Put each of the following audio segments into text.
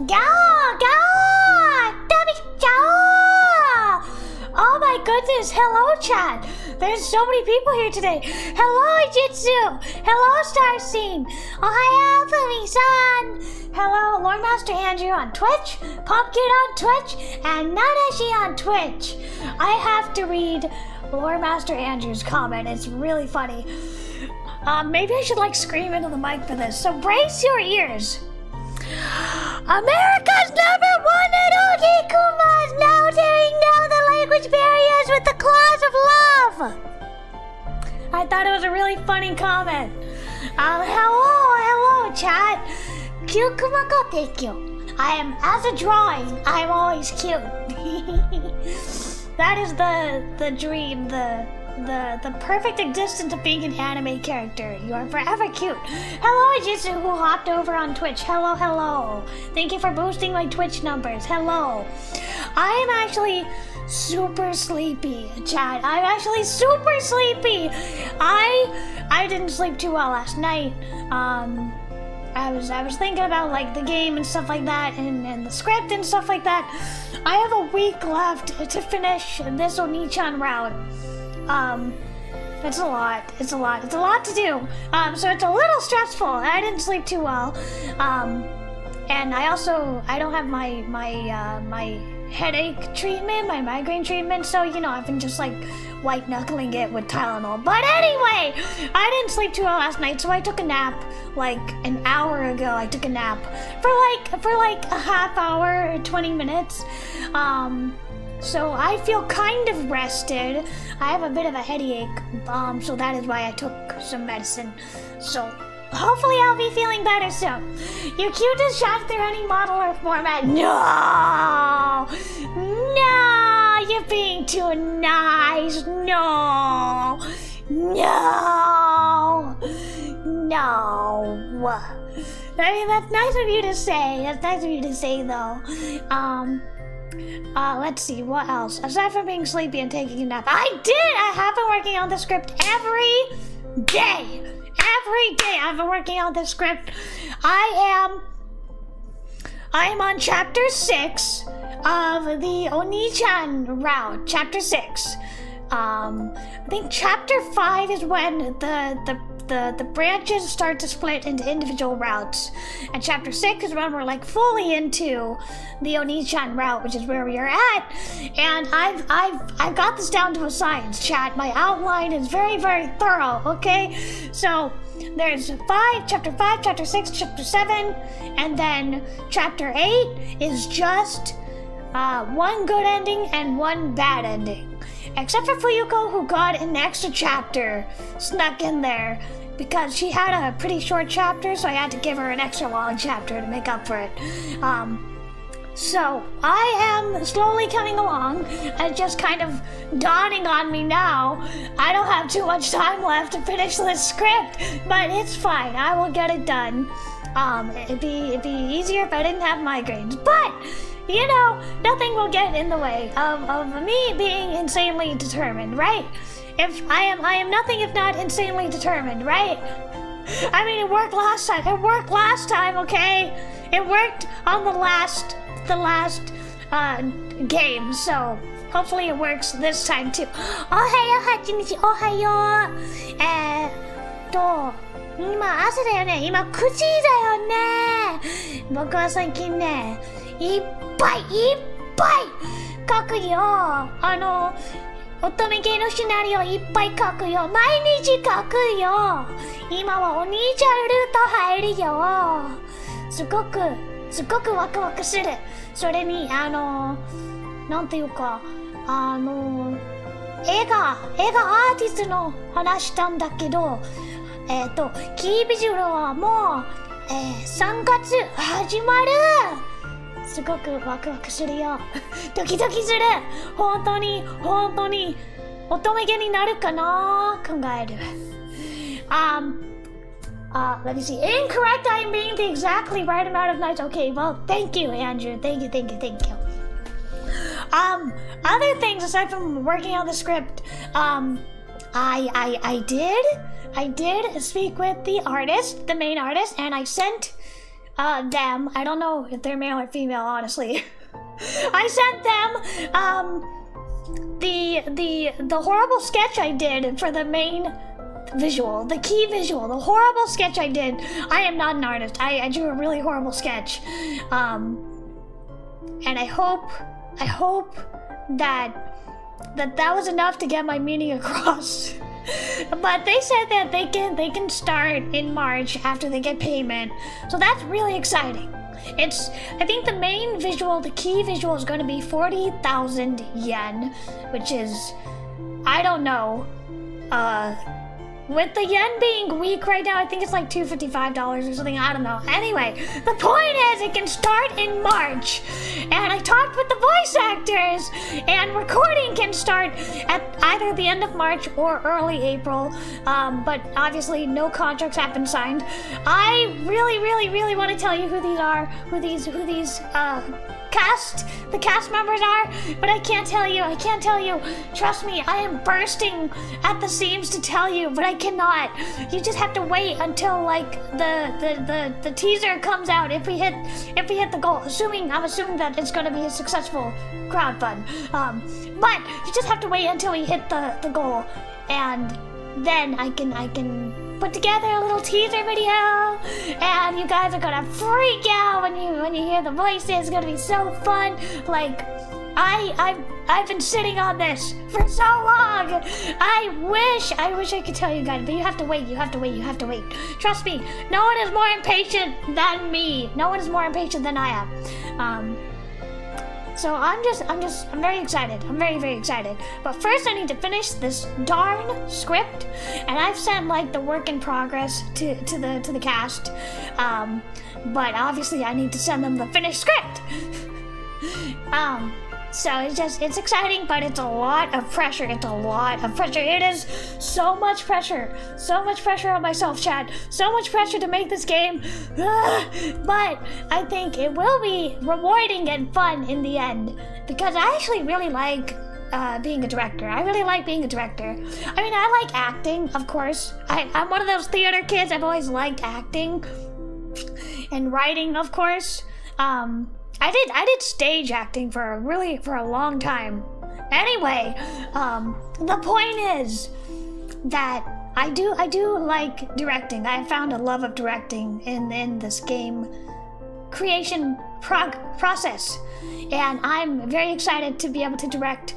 Gao! Gao! Oh my goodness, hello chat! There's so many people here today. Hello Jitsu! Hello Starseam! Ohayo Fumi-san! Hello Lord Master Andrew on Twitch, Pumpkin on Twitch, and Nanashi on Twitch. I have to read Lord Master Andrew's comment. It's really funny. Maybe I should scream into the mic for this. So brace your ears. America's #1 eroge kuma is now tearing down the language barriers with the claws of love. I thought it was a really funny comment. Hello, chat. Cute Kumakko, thank you. As a drawing, I'm always cute. That is the dream, the perfect existence of being an anime character. You are forever cute. Hello, Jitsu, who hopped over on Twitch. Hello. Thank you for boosting my Twitch numbers. Hello. I am actually super sleepy, chat. I'm actually super sleepy. I didn't sleep too well last night. I was thinking about the game and stuff like that, and the script and stuff like that. I have a week left to finish this Oni-chan route. It's a lot to do. So it's a little stressful. I didn't sleep too well. And I don't have my headache treatment, my migraine treatment, so I've been just white knuckling it with Tylenol. But anyway, I didn't sleep too well last night, so I took a nap an hour ago. I took a nap for a half hour, 20 minutes. So I feel kind of rested. I have a bit of a headache, so that is why I took some medicine. So hopefully I'll be feeling better soon. You're cute as shot through any model or format. No, you're being too nice. No. I mean, that's nice of you to say. Though. Let's see, what else? Aside from being sleepy and taking a nap, I have been working on the script every day. I've been working on the script. I am on chapter 6 of the Oni-chan route. Chapter 6. I think chapter 5 is when the branches start to split into individual routes, and chapter 6 is when we're fully into the Oni-chan route, which is where we are at. And I've got this down to a science, chat. My outline is very, very thorough. Okay, so there's chapter 5, chapter 6, chapter 7, and then chapter 8 is just one good ending and one bad ending. Except for Fuyuko, who got an extra chapter snuck in there because she had a pretty short chapter, so I had to give her an extra long chapter to make up for it. So I am slowly coming along. It's just kind of dawning on me now. I don't have too much time left to finish this script, but it's fine. I will get it done. It'd be easier if I didn't have migraines, but nothing will get in the way of me being insanely determined, right? If I am nothing if not insanely determined, right? I mean, it worked last time. Okay? It worked on the last game, so hopefully it works this time too. Ohayo, Hachimichi, ohayo. 今朝だよね。今9時だよね。僕は最近ね、いっぱい書くよ。乙女系のシナリオいっぱい書くよ。毎日書くよ。今はお兄ちゃんルート入るよ。すごくワクワクする。それになんていうか映画アーティストの話したんだけど、キービジュアルはもう、3月始まる。すごくワクワクするよ。ドキドキする。本当に乙女ゲになるかな考える。Let me see. Incorrect. I'm being the exactly right amount of nights. Okay, well, thank you, Andrew. Thank you. Other things aside from working on the script, I did speak with the main artist, and I sent them. I don't know if they're male or female, honestly. I sent them the horrible sketch I did for the main visual, the key visual, the horrible sketch I did. I am not an artist. I drew a really horrible sketch. And I hope that was enough to get my meaning across. But they said that they can start in March after they get payment. So that's really exciting. I think the main visual, the key visual is going to be 40,000 yen, which is, I don't know, with the yen being weak right now, I think it's like $255 or something, I don't know. Anyway, the point is it can start in March. And I talked with the voice actors, and recording can start at either the end of March or early April. But obviously no contracts have been signed. I really want to tell you who these are, who these the cast members are, but I can't tell you. Trust me, I am bursting at the seams to tell you, but I cannot. You just have to wait until like the teaser comes out if we hit the goal. I'm assuming that it's gonna be a successful crowdfund. But you just have to wait until we hit the goal, and then I can put together a little teaser video, and you guys are gonna freak out when you hear the voices. It's gonna be so fun. Like, I've been sitting on this for so long. I wish I could tell you guys, but you have to wait. Trust me, no one is more impatient than me. No one is more impatient than I am. So I'm very excited. I'm very excited. But first I need to finish this darn script, and I've sent like the work in progress to the cast. But obviously I need to send them the finished script. So it's exciting, but it's a lot of pressure. It is so much pressure on myself, chat. So much pressure to make this game. But I think it will be rewarding and fun in the end, because I actually really like being a director. I really like being a director. I mean, I like acting, of course. I'm one of those theater kids. I've always liked acting and writing, of course. I did stage acting for a long time. Anyway, the point is that I do like directing. I found a love of directing in this game creation process, and I'm very excited to be able to direct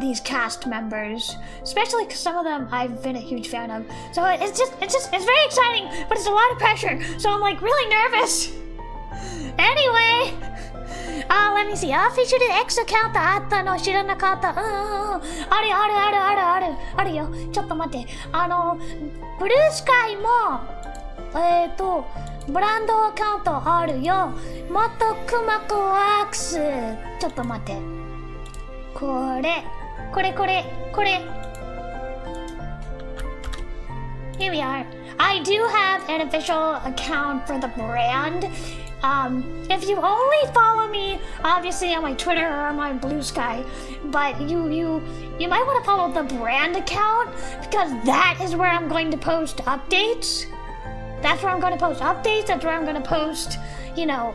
these cast members, especially because some of them I've been a huge fan of. So it's very exciting, but it's a lot of pressure. So I'm like really nervous. Anyway, let me see. アフィシャル X アカウントあったの知らなかった。あるよ。ちょっと待って。ブルースカイもブランドアカウントあるよ。元クマッコワークス。ちょっと待って。これ。Here we are. I do have an official account for the brand. If you only follow me, obviously on my Twitter or on my Blue Sky, but you might want to follow the brand account, because that is where I'm going to post updates. That's where I'm going to post,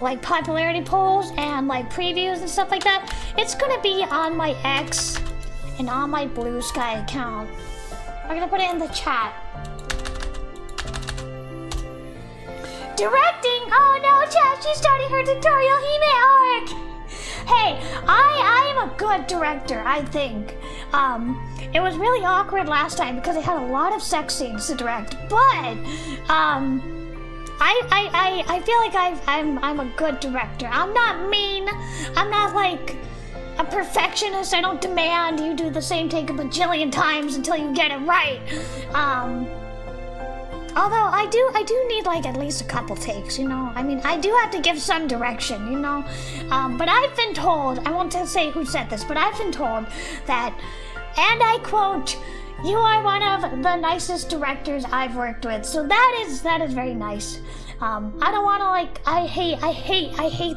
like popularity polls and like previews and stuff like that. It's going to be on my X and on my Blue Sky account. I'm going to put it in the chat. Directing! Oh no, chat, she's starting her tutorial Hime arc! Hey, I am a good director, I think. It was really awkward last time because I had a lot of sex scenes to direct, but I feel like I'm a good director. I'm not mean. I'm not like a perfectionist. I don't demand you do the same take a bajillion times until you get it right. Although I do need like at least a couple takes, you know. I mean, I do have to give some direction, you know. But I've been told, I won't say who said this, but I've been told that, and I quote, "You are one of the nicest directors I've worked with." So that is very nice. I don't want to like, I hate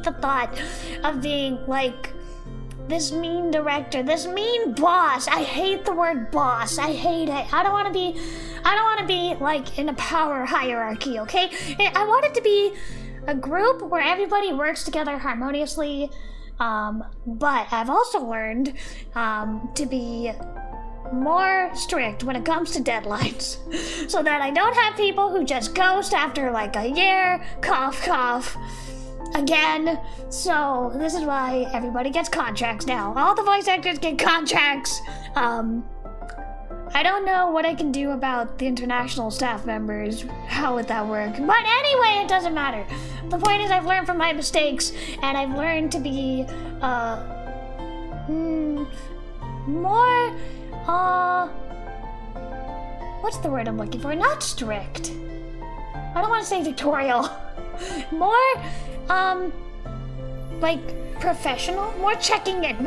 the thought of being like this mean director, this mean boss. I hate the word boss. I hate it. I don't want to be like in a power hierarchy, okay? I want it to be a group where everybody works together harmoniously, but I've also learned to be more strict when it comes to deadlines, so that I don't have people who just ghost after like a year, cough cough, again. So this is why everybody gets contracts now. All the voice actors get contracts. I don't know what I can do about the international staff members. How would that work? But anyway, it doesn't matter. The point is I've learned from my mistakes, and I've learned to be more what's the word I'm looking for? Not strict. I don't want to say dictatorial. More like professional, more checking in.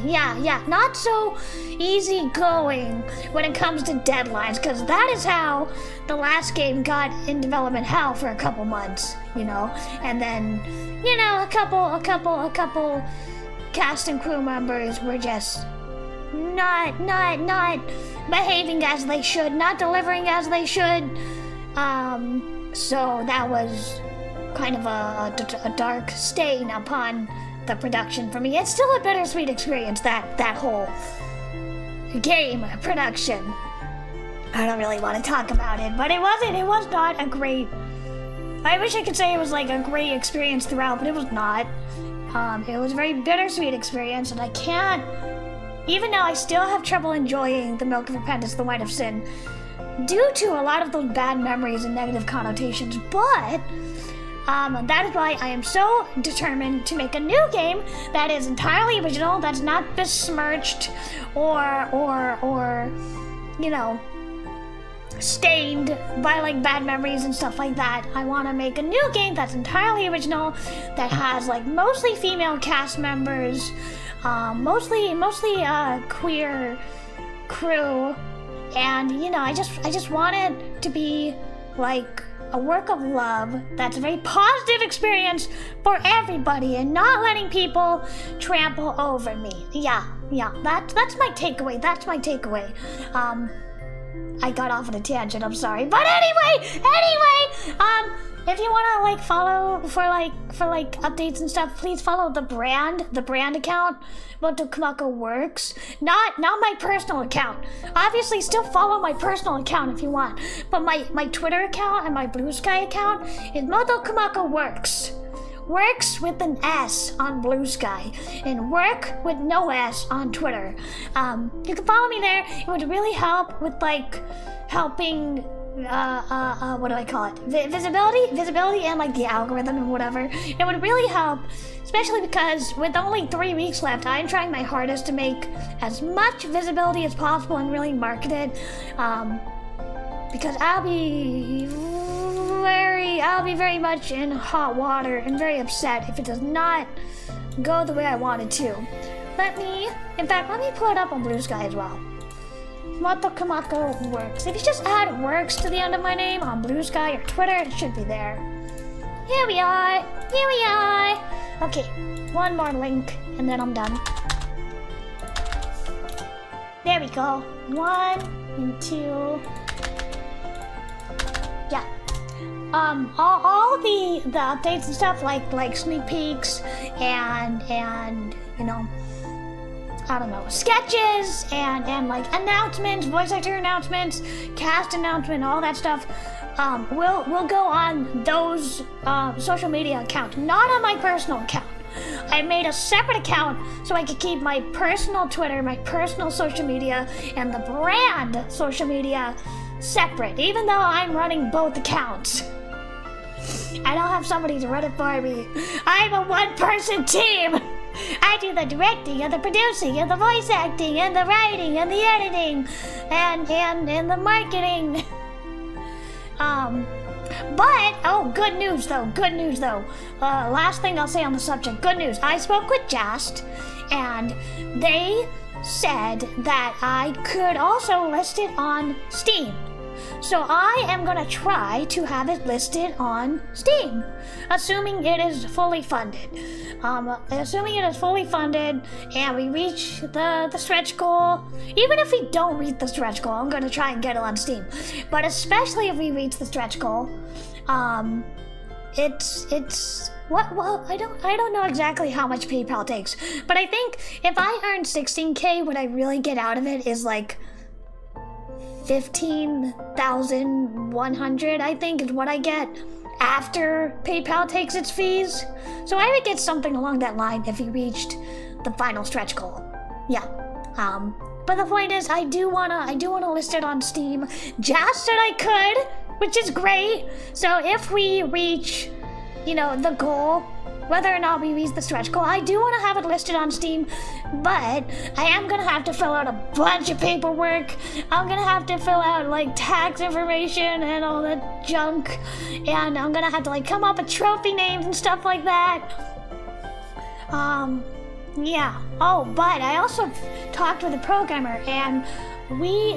Yeah, not so easygoing when it comes to deadlines, because that is how the last game got in development hell for a couple months, and then, a couple cast and crew members were just not behaving as they should, not delivering as they should, so that was kind of a dark stain upon the production for me. It's still a bittersweet experience, that whole game production. I don't really want to talk about it, but it was not a great, I wish I could say it was like a great experience throughout, but it was not. It was a very bittersweet experience, and I can't, even though I still have trouble enjoying The Milk of Repentance, The Wine of Sin, due to a lot of those bad memories and negative connotations, but that is why I am so determined to make a new game that is entirely original, that's not besmirched or stained by like bad memories and stuff like that. I want to make a new game that's entirely original, that has like mostly female cast members, mostly queer crew, and I just want it to be like a work of love that's a very positive experience for everybody, and not letting people trample over me. Yeah, that's my takeaway. I got off on a tangent, I'm sorry. But anyway, if you wanna like follow for updates and stuff, please follow the brand account, Motokumakko Works. Not my personal account. Obviously still follow my personal account if you want. But my Twitter account and my Blue Sky account is Motokumakko Works. Works with an S on Blue Sky, and work with no S on Twitter. You can follow me there. It would really help with like helping what do I call it? Visibility and like the algorithm and whatever. It would really help, especially because with only 3 weeks left, I'm trying my hardest to make as much visibility as possible and really market it. Because I'll be very much in hot water and very upset if it does not go the way I want it to. Let me pull it up on Blue Sky as well. Motokumakko Works. If you just add Works to the end of my name on Blue Sky or Twitter, it should be there. Here we are. Okay, one more link and then I'm done. There we go. 1 and 2. Yeah. All the updates and stuff like sneak peeks and I don't know, sketches and like announcements, voice actor announcements, cast announcement, all that stuff will go on those social media accounts, not on my personal account. I made a separate account so I could keep my personal Twitter, my personal social media, and the brand social media separate, even though I'm running both accounts. I don't have somebody to run it for me. I'm a one-person team. I do the directing and the producing and the voice acting and the writing and the editing and the marketing. But good news though. Last thing I'll say on the subject. Good news. I spoke with Just, and they said that I could also list it on Steam. So I am gonna try to have it listed on Steam, assuming it is fully funded. And we reach the stretch goal. Even if we don't reach the stretch goal, I'm gonna try and get it on Steam. But especially if we reach the stretch goal, it's what? Well, I don't know exactly how much PayPal takes, but I think if I earn 16K, what I really get out of it is like 15,100. I think is what I get after PayPal takes its fees. So I would get something along that line if he reached the final stretch goal. Yeah. But the point is, I do wanna list it on Steam, just that I could, which is great. So if we reach, the goal, whether or not we reach the stretch goal, I do want to have it listed on Steam, but I am gonna have to fill out a bunch of paperwork. I'm gonna have to fill out like tax information and all that junk, and I'm gonna have to like come up with trophy names and stuff like that. Yeah. Oh, but I also talked with a programmer, and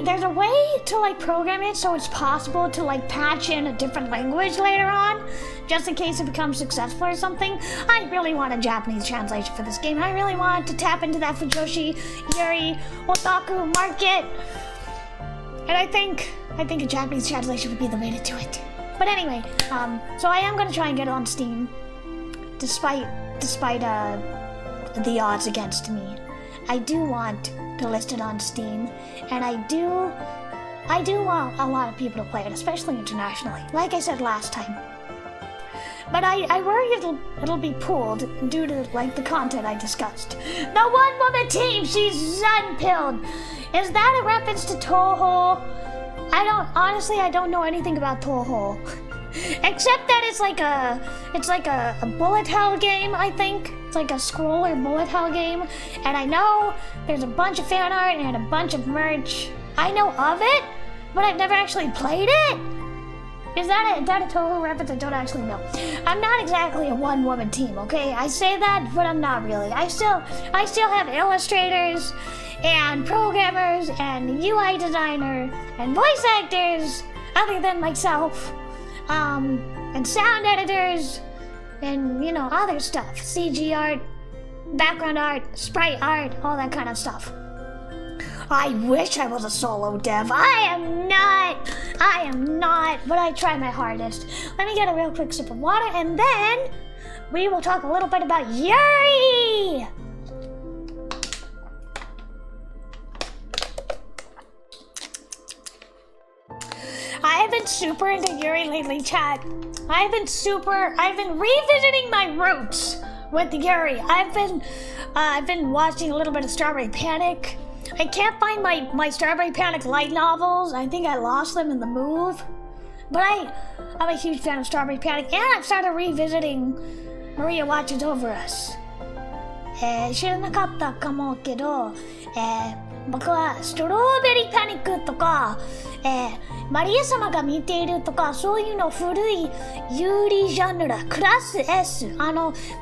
there's a way to like program it so it's possible to like patch in a different language later on, just in case it becomes successful or something. I really want a Japanese translation for this game. I really want to tap into that Fujoshi Yuri otaku market, and I think a Japanese translation would be the way to do it. But anyway, so I am gonna try and get it on Steam, despite the odds against me. I do want to list it on Steam, and I do want a lot of people to play it, especially internationally, like I said last time. But I worry it'll be pulled due to like the content I discussed. The one-woman team, she's unpilled. Is that a reference to Toho? I don't know anything about Toho. Except that it's like a bullet hell game, I think. It's like a scroller bullet hell game. And I know there's a bunch of fan art and a bunch of merch. I know of it, but I've never actually played it. Is that a Toho reference? I don't actually know. I'm not exactly a one-woman team, okay? I say that, but I'm not really. I still have illustrators and programmers and UI designer and voice actors other than myself. And sound editors, and other stuff, CG art, background art, sprite art, all that kind of stuff. I wish I was a solo dev. I am not, but I try my hardest. Let me get a real quick sip of water, and then we will talk a little bit about Yuri! I've been super into Yuri lately, chat. I've been revisiting my roots with Yuri. I've been watching a little bit of Strawberry Panic. I can't find my Strawberry Panic light novels. I think I lost them in the move. But I'm a huge fan of Strawberry Panic, and I've started revisiting Maria Watches Over Us. 知らなかったかもけど、僕はストローベリーパニックとか、マリア様が見ているとか、そういうの古いユーリジャンル、クラス S、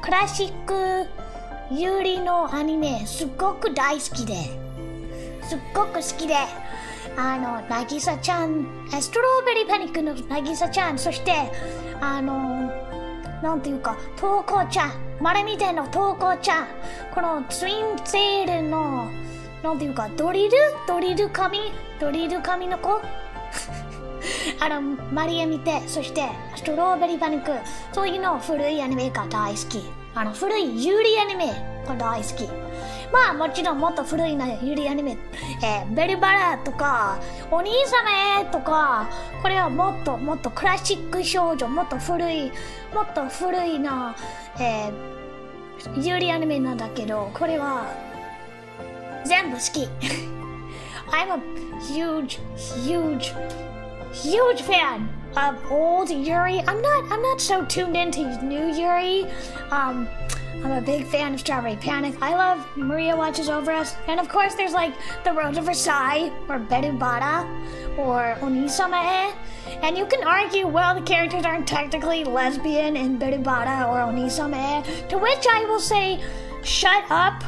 クラシックユーリのアニメ、すっごく大好きで、すっごく好きで、なぎさちゃん、ストローベリーパニックのなぎさちゃん、そして、なんていうか、トウコちゃん、マレミテのトウコちゃん、このツインテールの、なんていうか、ドリル髪の子マリア見て、そしてストローベリーパニック、そういうの古いアニメが大好き。古いユーリアニメが大好き。まあもちろんもっと古いなユーリアニメ、ベルバラとかお兄様へとか、これはもっとクラシック少女、もっと古いな、ユーリアニメなんだけど、これは全部好き。I'm a huge fan of old Yuri. I'm not so tuned into new Yuri. I'm a big fan of Strawberry Panic. I love Maria Watches Over Us. And of course there's like The Road to Versailles, or Berubara, or Onisama-e. And you can argue, well, the characters aren't technically lesbian in Berubara or Onisama-e. To which I will say, shut up.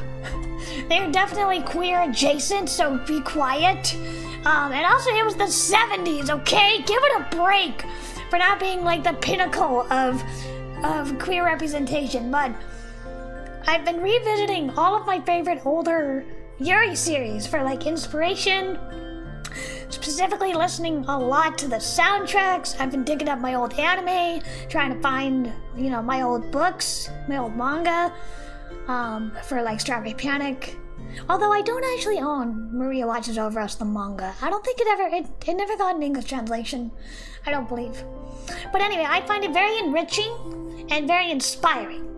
They're definitely queer adjacent, so be quiet. And also it was the 70s, okay? Give it a break for not being like the pinnacle of queer representation. But I've been revisiting all of my favorite older Yuri series for like inspiration. specifically listening a lot to the soundtracks. I've been digging up my old anime, trying to find, my old books, my old manga, for like Strawberry Panic. Although I don't actually own Maria Watches Over Us, the manga. I don't think it never got an English translation. I don't believe. But anyway, I find it very enriching and very inspiring.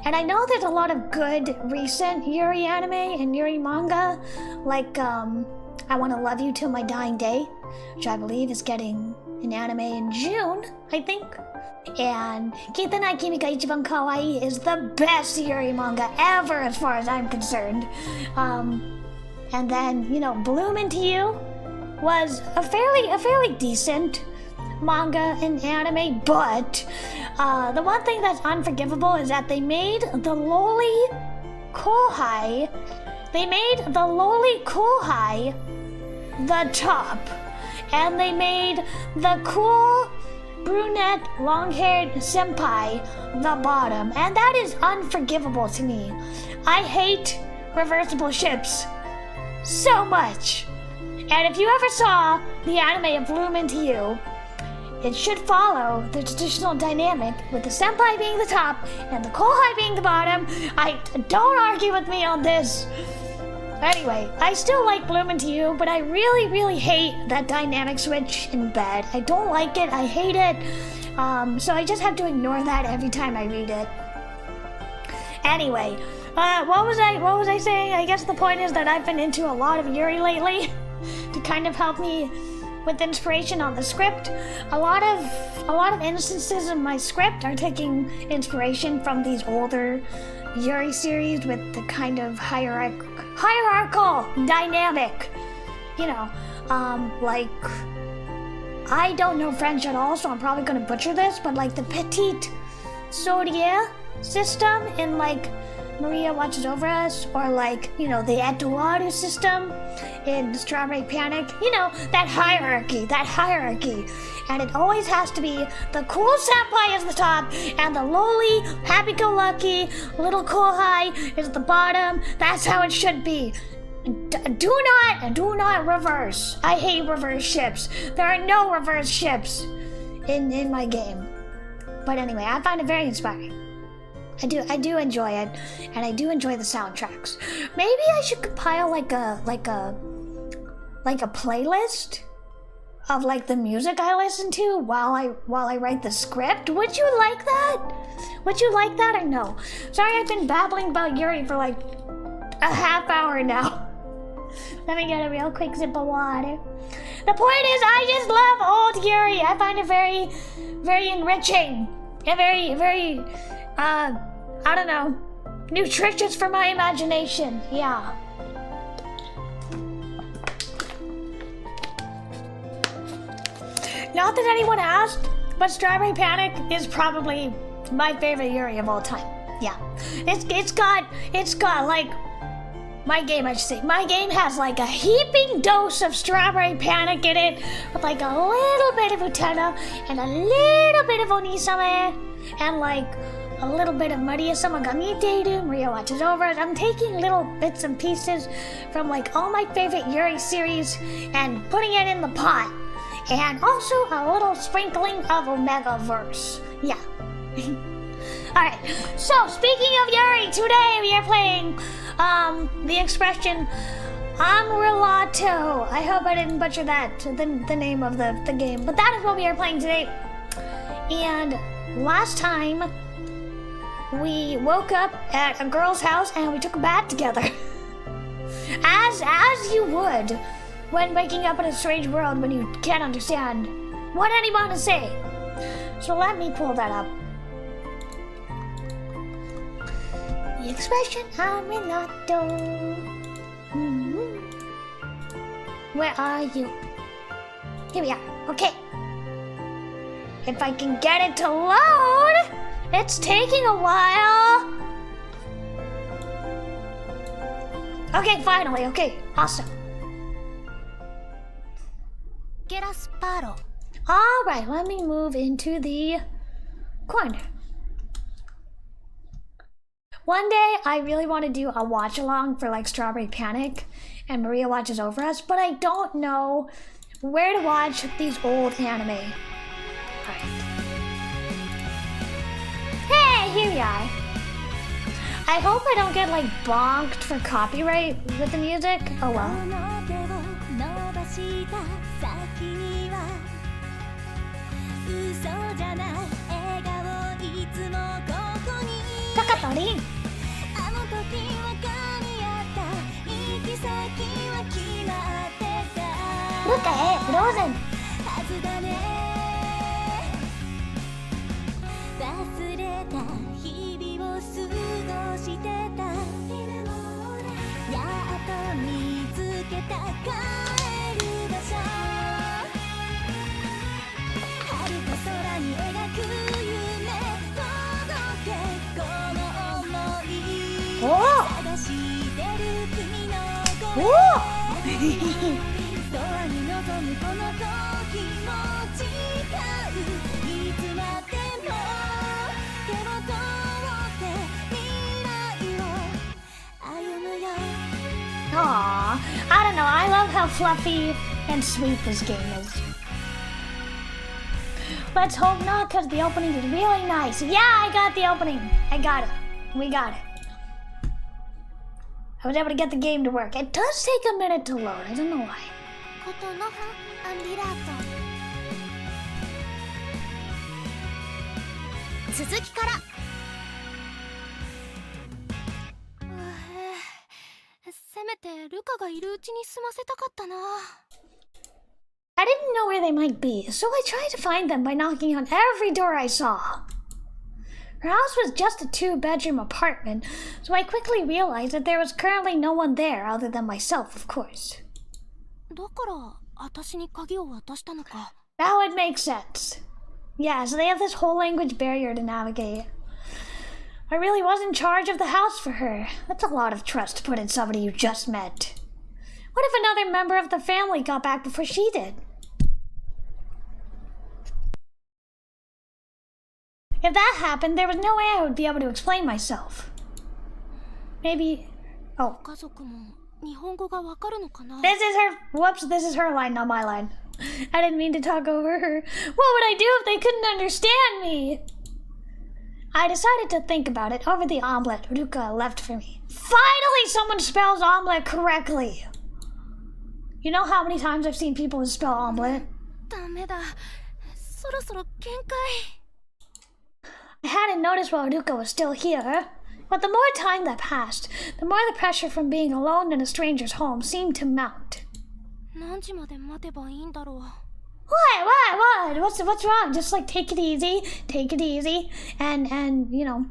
And I know there's a lot of good recent Yuri anime and Yuri manga, like I Wanna Love You Till My Dying Day, which I believe is getting an anime in June, I think. And Kita na Kimi ga Ichiban Kawaii is the best Yuri manga ever as far as I'm concerned. And then, Bloom Into You was a fairly decent manga and anime, but the one thing that's unforgivable is that they made the loli kohai the top, and they made the cool brunette long-haired senpai the bottom, and that is unforgivable to me. I hate reversible ships so much. And if you ever saw the anime of Bloom Into You, it should follow the traditional dynamic with the senpai being the top and the kohai being the bottom. Don't argue with me on this. Anyway, I still like Bloom Into You, but I really hate that dynamic switch in bed. I don't like it, I hate it. So I just have to ignore that every time I read it. Anyway, what was I saying? I guess the point is that I've been into a lot of Yuri lately to kind of help me with inspiration on the script. A lot of instances in my script are taking inspiration from these older Yuri series with the kind of hierarchical dynamic. Like, I don't know French at all, so I'm probably gonna butcher this, but like the petite Saurier system in like Maria Watches Over Us, or like, the Eduardo system in Strawberry Panic, that hierarchy. And it always has to be the cool senpai is the top, and the loli, happy-go-lucky, little kohai is the bottom. That's how it should be. Do not reverse. I hate reverse ships. There are no reverse ships in my game. But anyway, I find it very inspiring. I do enjoy it, and I do enjoy the soundtracks. Maybe I should compile like a playlist of like the music I listen to while I write the script. Would you like that? Would you like that or no? Sorry, I've been babbling about Yuri for like a half hour now. Let me get a real quick sip of water. The point is, I just love old Yuri. I find it very enriching and very I don't know, nutritious for my imagination. Yeah. Not that anyone asked, but Strawberry Panic is probably my favorite Yuri of all time. Yeah. It's got like, my game has like a heaping dose of Strawberry Panic in it, with like a little bit of Utena and a little bit of Onisame and like a little bit of Maria-sama ga Niteiru, Maria Watches Over Us. I'm taking little bits and pieces from like all my favorite Yuri series and putting it in the pot. And also a little sprinkling of Omega-verse. Yeah. Alright, so speaking of Yuri, today we are playing the Expression Amrilato. I hope I didn't butcher that, the name of the game. But that is what we are playing today. And last time, we woke up at a girl's house and we took a bath together. As you would when waking up in a strange world when you can't understand what anyone is saying. So let me pull that up. The Expression Amrilato. Where are you? Here we are. Okay. If I can get it to load. It's taking a while. Okay, finally. Okay, awesome. Get a spottle. All right, let me move into the corner. One day, I really want to do a watch along for like Strawberry Panic, and Maria watches over us, but I don't know where to watch these old anime. Alright. Hey, here we are. I hope I don't get like bonked for copyright with the music. Oh well. Takatori. Look at it, frozen. Oh! Aww, I don't know, I love how fluffy and sweet this game is. Let's hope not, because the opening is really nice. Yeah, I got the opening. I got it. We got it. I was able to get the game to work. It does take a minute to load. I don't know why. ことのはアムリラート続きからせめてルカがいるうちに済ませたかったな。I didn't know where they might be, so I tried to find them by knocking on every door I saw. Her house was just a 2-bedroom apartment, so I quickly realized that there was currently no one there other than myself, of course. だから私に鍵を渡したのか。Now it makes sense. Yeah, so they have this whole language barrier to navigate. I really was in charge of the house for her. That's a lot of trust to put in somebody you just met. What if another member of the family got back before she did? If that happened, there was no way I would be able to explain myself. Maybe... Oh. 家族も日本語がわかるのかな? This is her... Whoops, this is her line, not my line. I didn't mean to talk over her. What would I do if they couldn't understand me? I decided to think about it over the omelet Ruka left for me. Finally, someone spells omelet correctly. You know how many times I've seen people spell omelet? ダメだ。そろそろ限界。I hadn't noticed while Ruka was still here, but the more time that passed, the more the pressure from being alone in a stranger's home seemed to mount. 何時まで待てばいいんだろう。What? What's wrong? Just like take it easy, and you know,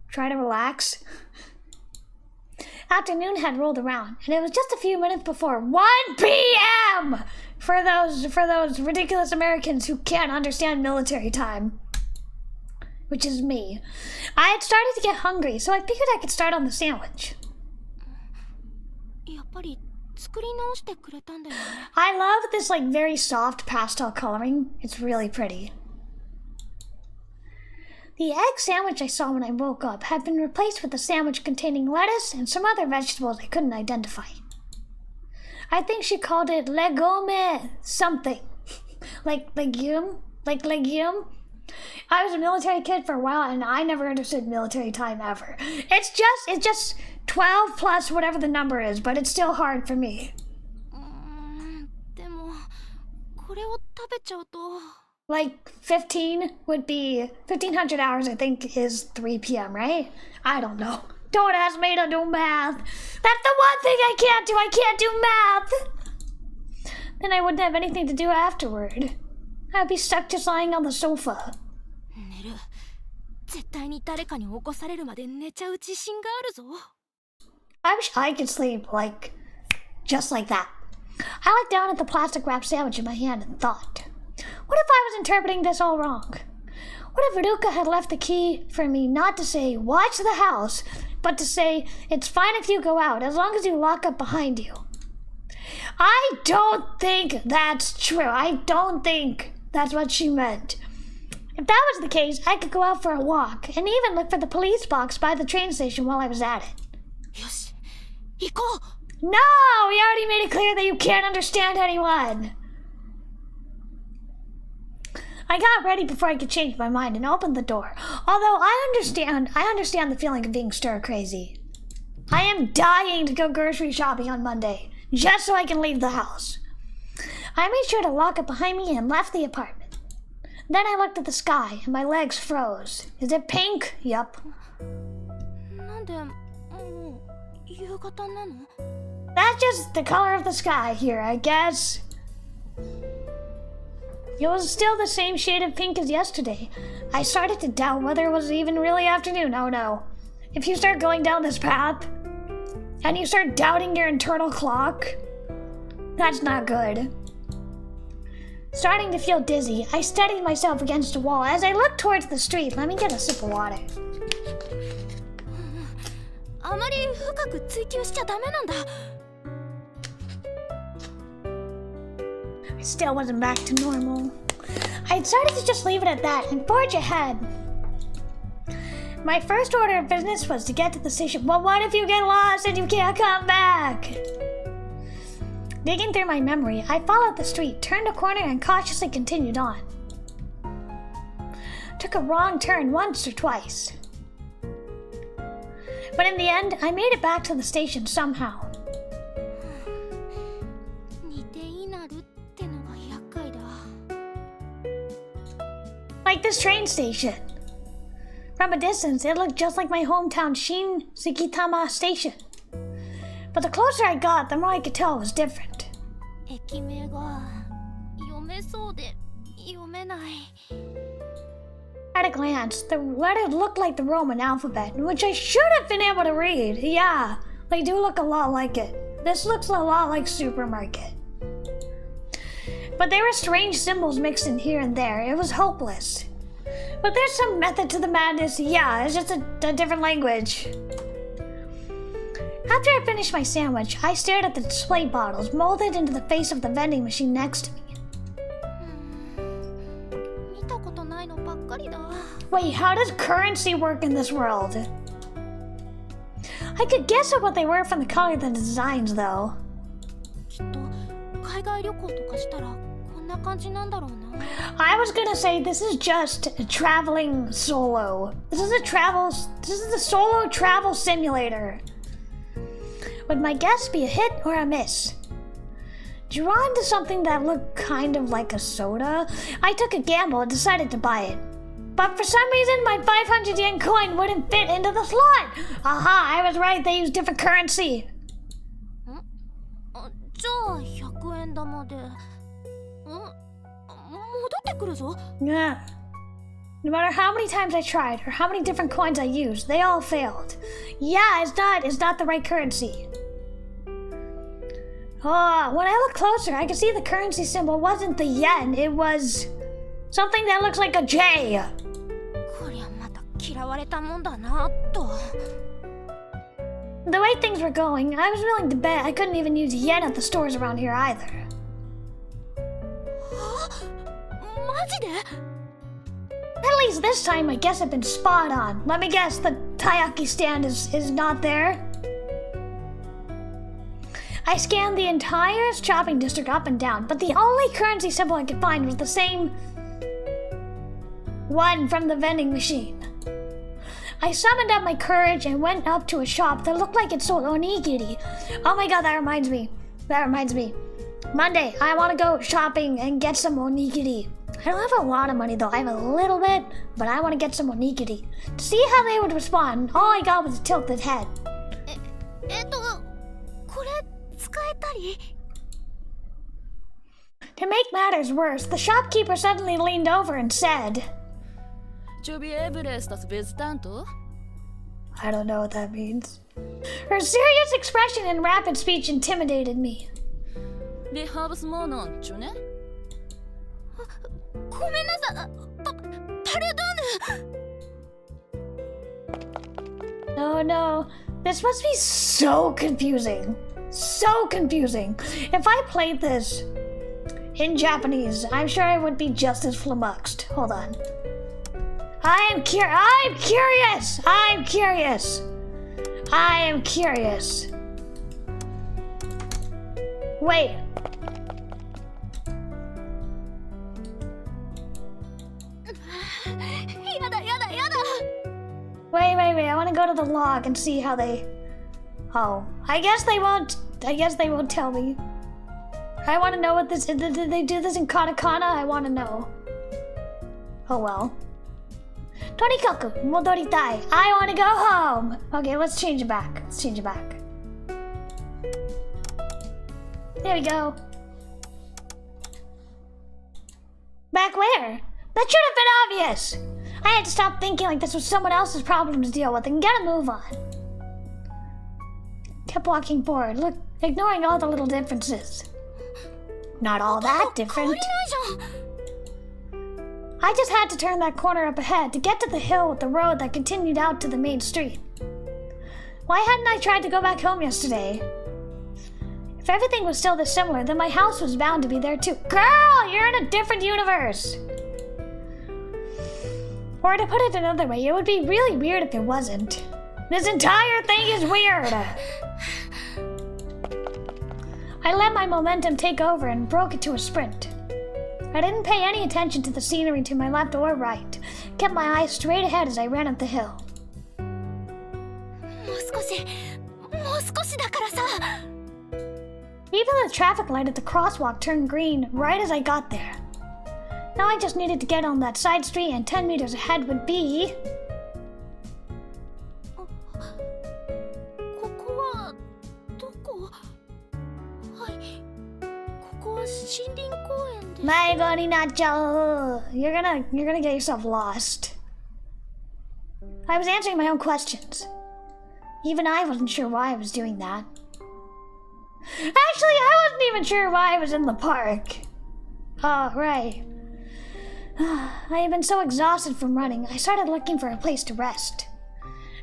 try to relax. Afternoon had rolled around, and it was just a few minutes before 1 p.m. for those ridiculous Americans who can't understand military time. Which is me. I had started to get hungry, so I figured I could start on the sandwich. やっぱり作り直してくれたんだよね。I love this like very soft pastel coloring. It's really pretty. The egg sandwich I saw when I woke up had been replaced with a sandwich containing lettuce and some other vegetables I couldn't identify. I think she called it legume something. like legume? I was a military kid for a while and I never understood military time ever. It's just 12 plus whatever the number is, but it's still hard for me. でもこれを食べちゃうと Like 15 would be 1500 hours, I think, is 3 p.m., right? I don't know. Don't ask me to do math. That's the one thing I can't do. I can't do math. Then I wouldn't have anything to do afterward. I'd be stuck just lying on the sofa. 寝る。絶対に誰かに起こされるまで寝ちゃう自信があるぞ。I wish I could sleep just like that. I looked down at the plastic wrapped sandwich in my hand and thought, what if I was interpreting this all wrong? What if Ruka had left the key for me not to say, watch the house, but to say, it's fine if you go out, as long as you lock up behind you? I don't think that's true. I don't think that's what she meant. If that was the case, I could go out for a walk and even look for the police box by the train station while I was at it. よし、行こう。 No! We already made it clear that you can't understand anyone! I got ready before I could change my mind and opened the door. Although I understand the feeling of being stir crazy. I am dying to go grocery shopping on Monday, just so I can leave the house. I made sure to lock it behind me and left the apartment. Then I looked at the sky and my legs froze. Is it pink? Yup. なんでもう夕方なの? That's just the color of the sky here, I guess. It was still the same shade of pink as yesterday. I started to doubt whether it was even really afternoon. Oh no. If you start going down this path, and you start doubting your internal clock, that's not good. Starting to feel dizzy, I steadied myself against a wall as I looked towards the street. Let me get a sip of water. あまり深く追求しちゃダメなんだ。I still wasn't back to normal. I decided to just leave it at that and forge ahead. My first order of business was to get to the station. But what if you get lost and you can't come back? Digging through my memory, I followed the street, turned a corner, and cautiously continued on. Took a wrong turn once or twice. But in the end, I made it back to the station somehow. 似ていなるってのが厄介だ。 Like this train station. From a distance, it looked just like my hometown Shin-Sekitama station. But the closer I got, the more I could tell it was different. 駅名が読めそうで読めない。 At a glance, the letter looked like the Roman alphabet, which I should have been able to read. Yeah, they do look a lot like it. This looks a lot like supermarket. But there were strange symbols mixed in here and there. It was hopeless. But there's some method to the madness. Yeah, it's just a different language. After I finished my sandwich, I stared at the display bottles molded into the face of the vending machine next to me. 見たことないのばっかりだ。 Wait, how does currency work in this world? I could guess at what they were from the color of the designs, though. きっと海外旅行とかしたらこんな感じなんだろうな。 I was gonna say this is just a traveling solo. This is a solo travel simulator. Would my guess be a hit or a miss? Drawn to something that looked kind of like a soda, I took a gamble and decided to buy it. But for some reason, my 500 yen coin wouldn't fit into the slot. Aha, I was right, they use different currency. じゃあ100円玉で。戻ってくるぞ。 Yeah. No matter how many times I tried or how many different coins I used, they all failed. Yeah, it's not the right currency. Oh, when I looked closer, I could see the currency symbol wasn't the yen, it was something that looks like a J. こりゃまた嫌われたもんだなと。 The way things were going, I was willing to bet I couldn't even use yen at the stores around here either. マジで? At least this time, my guess had been spot on. Let me guess, the taiyaki stand is not there. I scanned the entire shopping district up and down, but the only currency symbol I could find was the same one from the vending machine. I summoned up my courage and went up to a shop that looked like it sold onigiri. Oh my god, that reminds me. Monday, I want to go shopping and get some onigiri. I don't have a lot of money though, I have a little bit, but I want to get some onigiri. To see how they would respond, all I got was a tilted head. これ使えたり? To make matters worse, the shopkeeper suddenly leaned over and said, I don't know what that means. Her serious expression and rapid speech intimidated me. ごめんなさい。パルドーヌ。 Oh no, this must be so confusing. So confusing. If I played this in Japanese, I'm sure I would be just as flummoxed. Hold on. I'm curious! I'm curious! I am curious. Wait. Wait, I want to go to the log and see how they... Oh, I guess they won't tell me. I want to know what this is. Did they do this in katakana? I want to know. Oh well. Tonikaku, modoritai. I want to go home. Okay, let's change it back. There we go. Back where? That should have been obvious. I had to stop thinking like this was someone else's problem to deal with and get a move on. Kept walking forward, ignoring all the little differences. Not all that different. I just had to turn that corner up ahead to get to the hill with the road that continued out to the main street. Why hadn't I tried to go back home yesterday? If everything was still this similar, then my house was bound to be there too. Girl, you're in a different universe! Or to put it another way, it would be really weird if it wasn't. This entire thing is weird! I let my momentum take over and broke it to a sprint. I didn't pay any attention to the scenery to my left or right. Kept my eyes straight ahead as I ran up the hill. Even the traffic light at the crosswalk turned green right as I got there. Now I just needed to get on that side street and 10 meters ahead would be... You're gonna get yourself lost. I was answering my own questions. Even I wasn't sure why I was doing that. Actually, I wasn't even sure why I was in the park. Oh, right. I had been so exhausted from running, I started looking for a place to rest.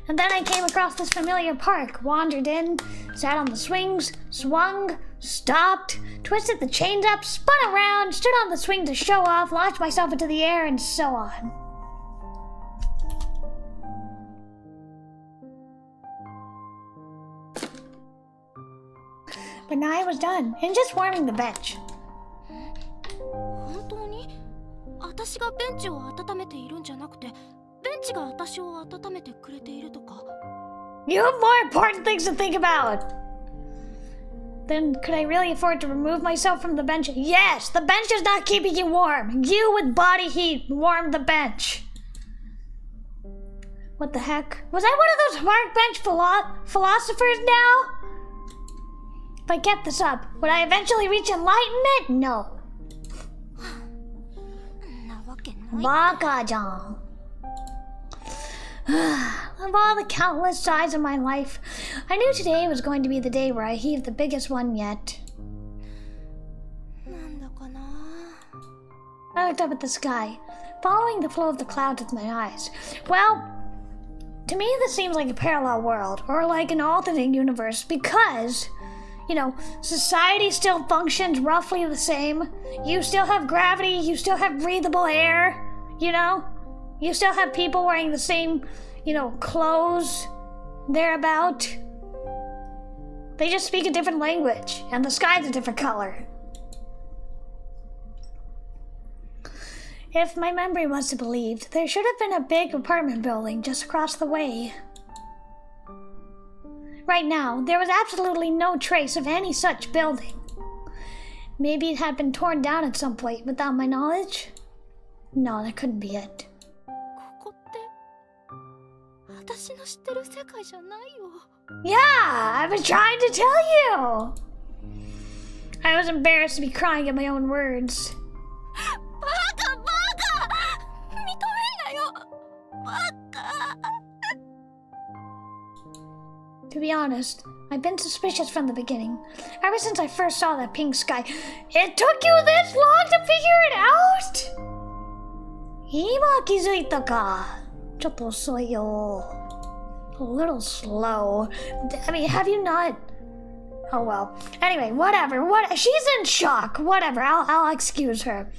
And then I came across this familiar park, wandered in, sat on the swings, swung, stopped, twisted the chains up, spun around, stood on the swing to show off, launched myself into the air, and so on. But now I was done, and just warming the bench. You have more important things to think about! Then could I really afford to remove myself from the bench? Yes! The bench is not keeping you warm! You with body heat warm the bench! What the heck? Was I one of those park bench philosophers now? If I kept this up, would I eventually reach enlightenment? No. Baka-jan. Of all the countless sighs of my life, I knew today was going to be the day where I heaved the biggest one yet. I looked up at the sky, following the flow of the clouds with my eyes. Well, to me this seems like a parallel world, or like an alternate universe, because, you know, society still functions roughly the same. You still have gravity, you still have breathable air, you know? You still have people wearing the same, you know, clothes thereabout. They just speak a different language, and the sky's a different color. If my memory was to be believed, there should have been a big apartment building just across the way. Right now, there was absolutely no trace of any such building. Maybe it had been torn down at some point without my knowledge? No, that couldn't be it. Yeah, I've been trying to tell you! I was embarrassed to be crying at my own words. To be honest, I've been suspicious from the beginning. Ever since I first saw that pink sky. It took you this long to figure it out? 今気づいたか。ちょっと遅いよ。A little slow. I mean, have you not Oh well. Anyway, whatever. She's in shock. Whatever. I'll excuse her.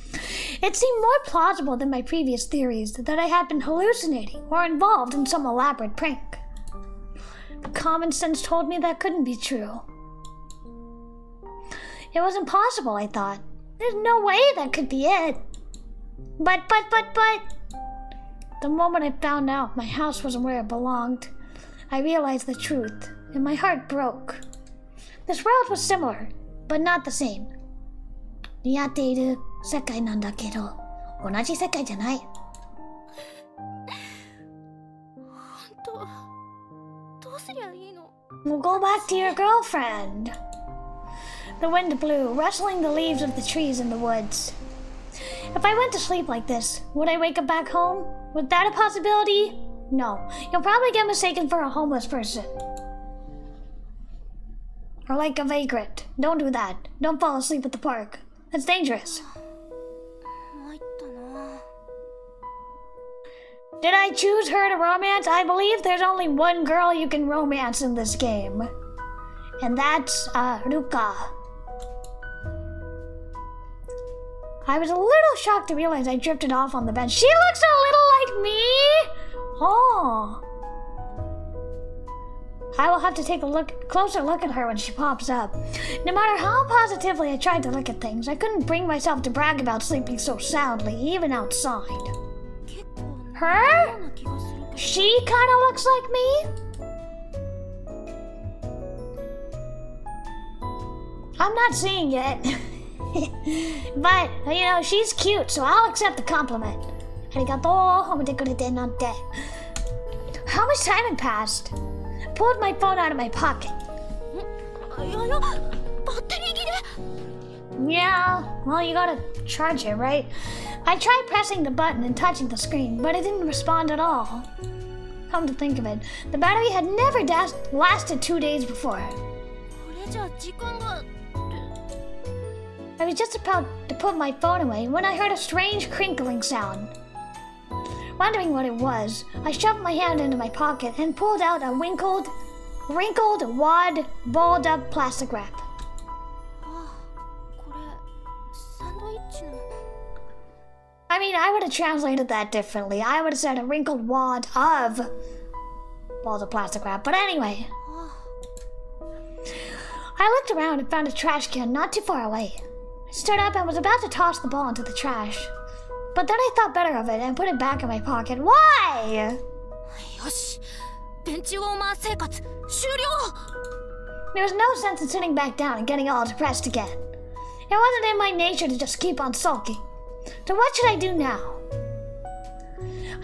It seemed more plausible than my previous theories that I had been hallucinating or involved in some elaborate prank. But common sense told me that couldn't be true. It was impossible, I thought. There's no way that could be it. But. The moment I found out my house wasn't where it belonged, I realized the truth, and my heart broke. This world was similar, but not the same. 似合っている世界なんだけど、同じ世界じゃない。本当、どうすりゃいいの？ We'll go back to your girlfriend. The wind blew, rustling the leaves of the trees in the woods. If I went to sleep like this, would I wake up back home? Was that a possibility? No. You'll probably get mistaken for a homeless person. Or like a vagrant. Don't do that. Don't fall asleep at the park. That's dangerous. Did I choose her to romance? I believe there's only one girl you can romance in this game. And that's, Ruka. I was a little shocked to realize I drifted off on the bench. She looks a little like me! Oh. I will have to take a closer look at her when she pops up. No matter how positively I tried to look at things, I couldn't bring myself to brag about sleeping so soundly, even outside. Her? She kinda looks like me? I'm not seeing it. But, you know, she's cute, so I'll accept the compliment. Arigato, homotekurete nante. How much time had passed? I pulled my phone out of my pocket. Yeah, well, you gotta charge it, right? I tried pressing the button and touching the screen, but it didn't respond at all. Come to think of it, the battery had never lasted 2 days before. I was just about to put my phone away when I heard a strange crinkling sound. Wondering what it was, I shoved my hand into my pocket and pulled out a wrinkled, wad, balled up plastic wrap. I mean, I would have translated that differently. I would have said a wrinkled wad of balls of plastic wrap. But anyway, I looked around and found a trash can not too far away. I stood up and was about to toss the ball into the trash. But then I thought better of it and put it back in my pocket. Why? There was no sense in sitting back down and getting all depressed again. It wasn't in my nature to just keep on sulking. So what should I do now?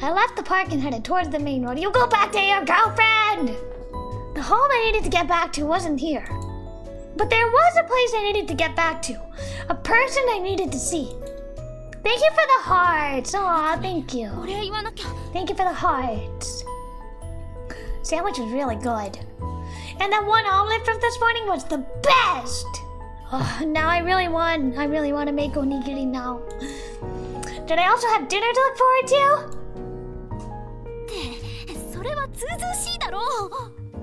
I left the park and headed towards the main road. You go back to your girlfriend! The home I needed to get back to wasn't here. But there was a place I needed to get back to. A person I needed to see. Thank you for the hearts. Aw, thank you. Thank you for the hearts. Sandwich was really good. And that one omelet from this morning was the best. Oh, now I really want to make onigiri now. Did I also have dinner to look forward to?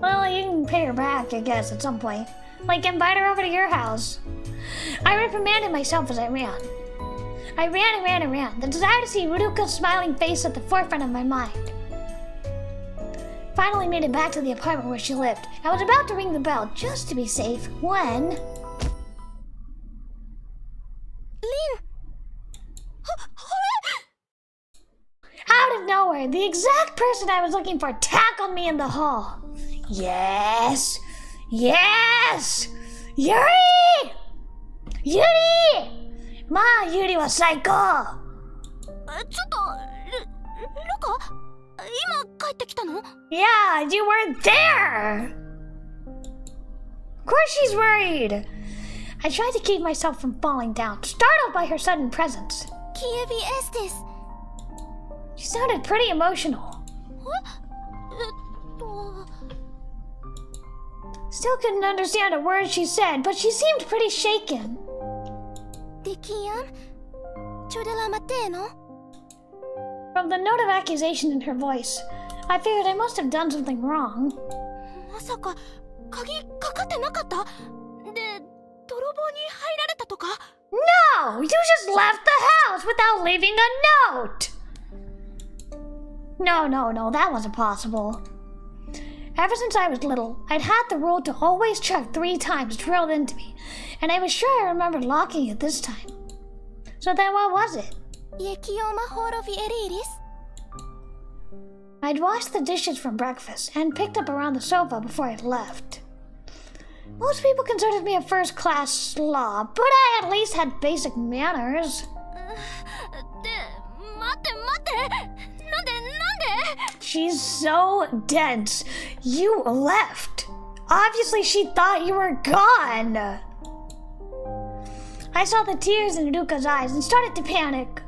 Well, you can pay her back, I guess, at some point. Like, invite her over to your house. I reprimanded myself as I ran. I ran and ran and ran, the desire to see Ruka's smiling face at the forefront of my mind. Finally made it back to the apartment where she lived. I was about to ring the bell just to be safe when... Lin! Out of nowhere, the exact person I was looking for tackled me in the hall. Yes! Yes! Yuri! Yuri! Ma, Yuri was psycho! Yeah, you weren't there! Of course she's worried! I tried to keep myself from falling down, startled by her sudden presence. She sounded pretty emotional. Still couldn't understand a word she said, but she seemed pretty shaken. From the note of accusation in her voice, I figured I must have done something wrong. 泥棒に入られたとか？ No! You just left the house without leaving a note! No, that wasn't possible. Ever since I was little, I'd had the rule to always check 3 times drilled into me, and I was sure I remembered locking it this time. So then what was it? I'd washed the dishes from breakfast and picked up around the sofa before I left. Most people considered me a first-class slob, but I at least had basic manners. She's so dense. You left. Obviously, she thought you were gone. I saw the tears in Ruka's eyes and started to panic.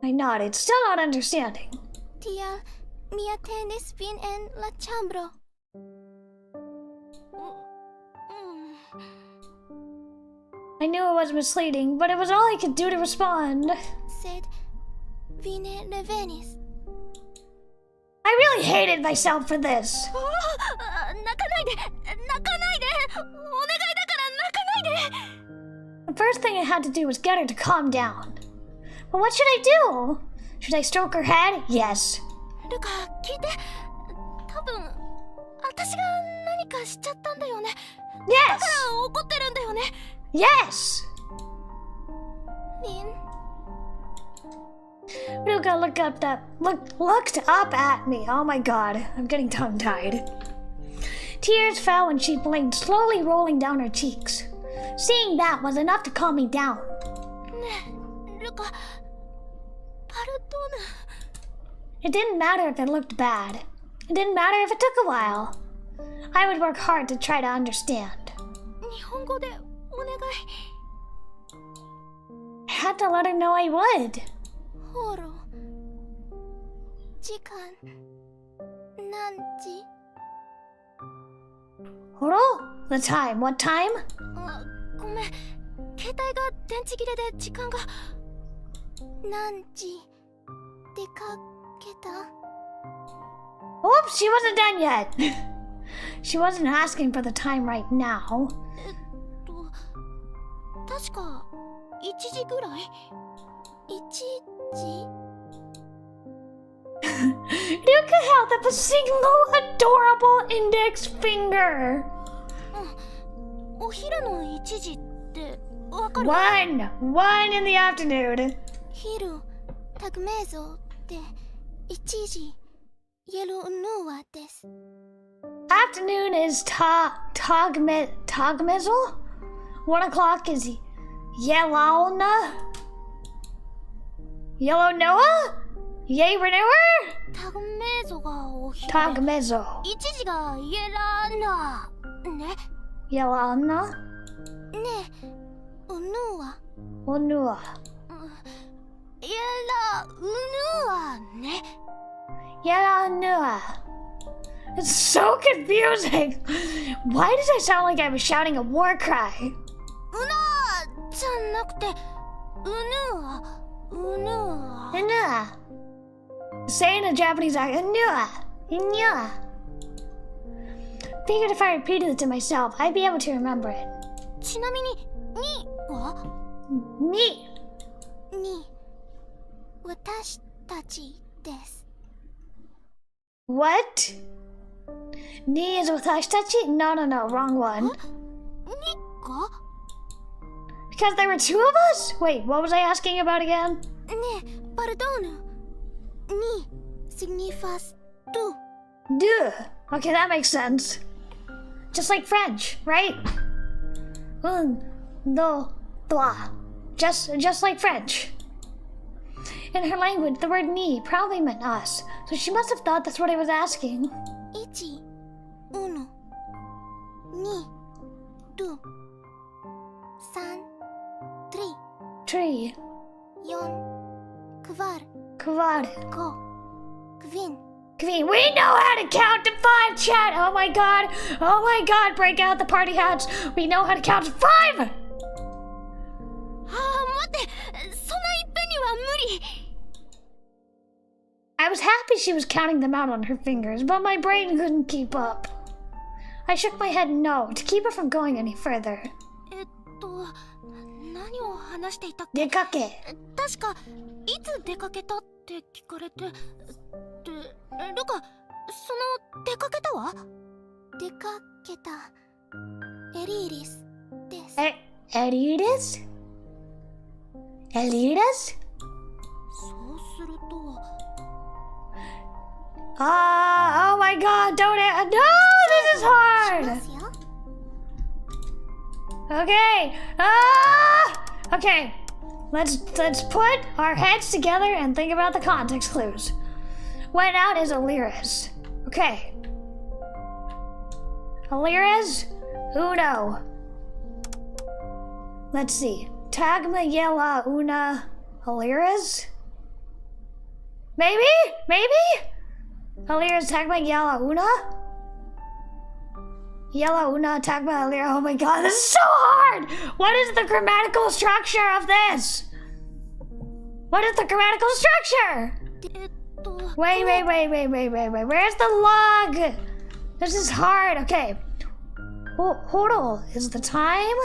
I nodded, still not understanding. I knew it was misleading, but it was all I could do to respond. I really hated myself for this. The first thing I had to do was get her to calm down. But what should I do? Should I stroke her head? Yes. Yes! Yes! Ruka looked up at me. Oh my god, I'm getting tongue-tied. Tears fell when she blinked, slowly rolling down her cheeks. Seeing that was enough to calm me down. It didn't matter if it looked bad. It didn't matter if it took a while. I would work hard to try to understand. I had to let her know I would. Horo? The time. What time? Oops, she wasn't done yet. She wasn't asking for the time right now. Ruka held up a single adorable index finger. 1 in the afternoon. Afternoon is tagmezo. 1 o'clock is yellow Noah? Yay renewer? Tagmezo. Yelana? Onua. Yelana. It's so confusing. Why does it sound like I was shouting a war cry? Unua. Say in a Japanese accent. Unua. Figured if I repeated it to myself, I'd be able to remember it. Ni. What? Ni is watashitachi? No, wrong one. Because there were 2 of us? Wait, what was I asking about again? Ni signifies tu. Deux. Okay, that makes sense. Just like French, right? Un, deux, trois. Just like French. In her language, the word ni probably meant us, so she must have thought that's what I was asking. 1, uno, ni, tu, 3, tri, Tree. 4, kvar, Kvar. 5, kvin. We know how to count to 5, chat! Oh my god! Break out the party hats! We know how to count to 5! 待って、そんないっぺんには無理。I was happy she was counting them out on her fingers, but my brain couldn't keep up. I shook my head no to keep her from going any further. 何を話していたっけ？出かけ。確かいつ出かけたって聞かれて、ルカ、その出かけたは？出かけたエリーリスです。エリーリス？エリーリス？そうすると。Oh my god, don't no, this is hard. Okay. Okay. Let's put our heads together and think about the context clues. Went out is Aliras. Okay. Aliras, uno. Let's see. Tagma yella una Aliras? Maybe? Aliras tagma yella una? Yellow una tagma Alira. Oh my god, this is so hard! What is the grammatical structure of this? What is the grammatical structure? Wait. Where's the log? This is hard. Okay. Horo is the time?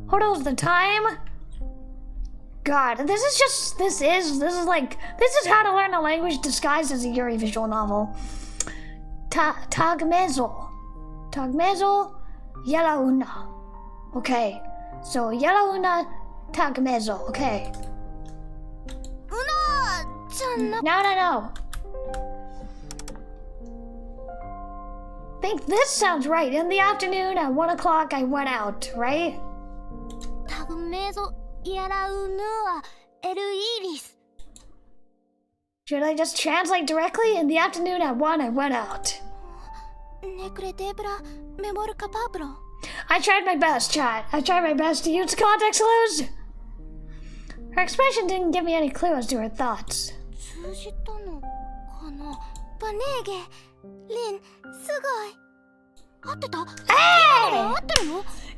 Horo is the time? God, this is how to learn a language disguised as a Yuri visual novel. Tagmezo, yellow una. Okay, so yellow una, tagmezo. Okay. No. Think this sounds right. In the afternoon at 1 o'clock, I went out, right? Tagmezo, yellow una, eruiris. Should I just translate directly? In the afternoon at 1, I went out. I tried my best, chat. I tried my best to use context clues. Her expression didn't give me any clue as to her thoughts. Hey!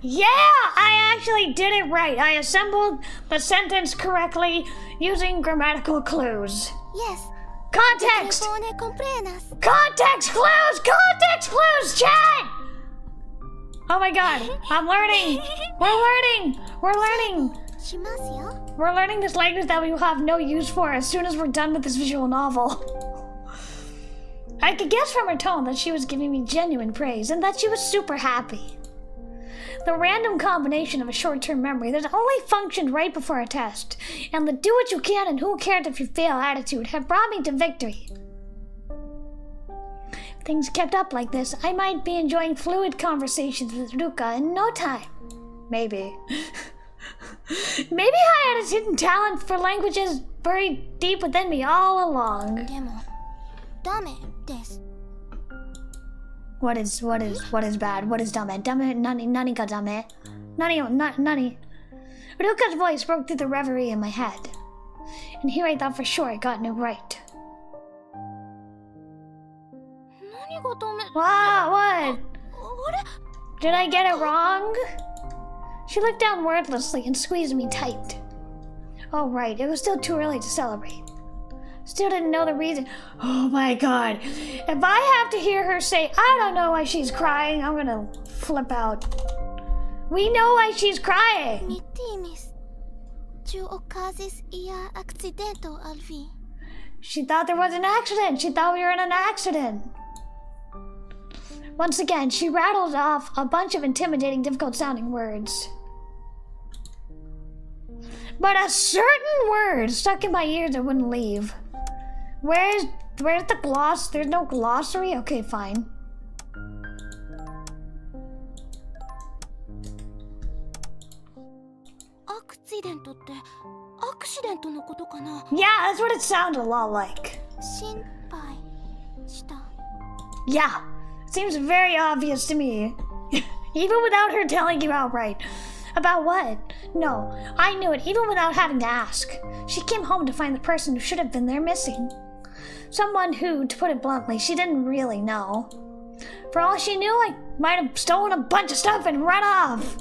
Yeah, I actually did it right. I assembled the sentence correctly using grammatical clues. Yes. Context clues, chat! Oh my god, I'm learning. We're learning this language that we will have no use for as soon as we're done with this visual novel. I could guess from her tone that she was giving me genuine praise and that she was super happy. The random combination of a short-term memory that only functioned right before a test and the do what you can and who cares if you fail attitude have brought me to victory. If things kept up like this, I might be enjoying fluid conversations with Ruka in no time. Maybe. Maybe I had a hidden talent for languages buried deep within me all along. What is bad? What is dame? Dame, nani ga dame? Nani. Ruka's voice broke through the reverie in my head. And here I thought for sure I gotten it right. Wow, what? Did I get it wrong? She looked down wordlessly and squeezed me tight. Oh right, it was still too early to celebrate. Still didn't know the reason. Oh my god. If I have to hear her say, I don't know why she's crying, I'm gonna flip out. We know why she's crying. She thought there was an accident. She thought we were in an accident. Once again, she rattled off a bunch of intimidating, difficult-sounding words. But a certain word stuck in my ears that wouldn't leave. Where's the gloss? There's no glossary? Okay, fine. Yeah, that's what it sounded a lot like. Yeah, seems very obvious to me. Even without her telling you outright. About what? No, I knew it even without having to ask. She came home to find the person who should have been there missing. Someone who, to put it bluntly, she didn't really know. For all she knew, I might have stolen a bunch of stuff and run off.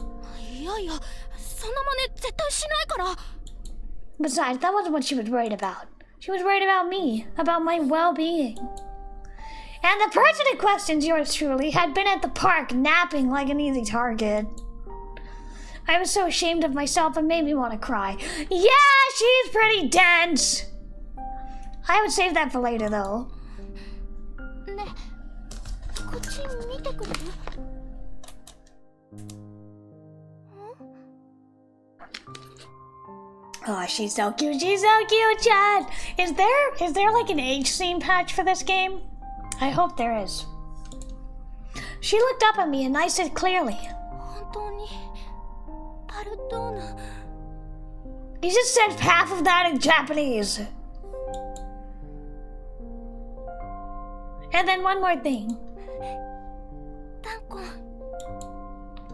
Besides, that wasn't what she was worried about. She was worried about me, about my well-being. And the person in question, yours truly, had been at the park napping like an easy target. I was so ashamed of myself it made me want to cry. Yeah, she's pretty dense. I would save that for later, though. Oh, she's so cute. She's so cute, Chad. Is there like an age theme patch for this game? I hope there is. She looked up at me and I said clearly. You just said half of that in Japanese. And then one more thing.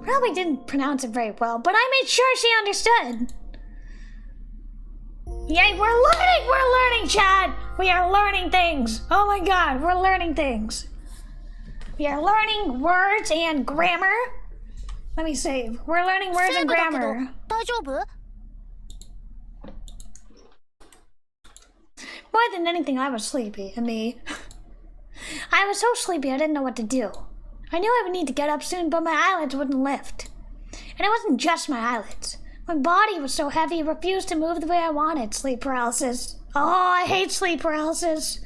Probably didn't pronounce it very well, but I made sure she understood. Yay, we're learning, Chad! We are learning things! Oh my god, we're learning things. We are learning words and grammar. Let me save. We're learning words and grammar. More than anything, I was sleepy. I was so sleepy I didn't know what to do. I knew I would need to get up soon, but my eyelids wouldn't lift. And it wasn't just my eyelids. My body was so heavy it refused to move the way I wanted. Sleep paralysis. Oh, I hate sleep paralysis.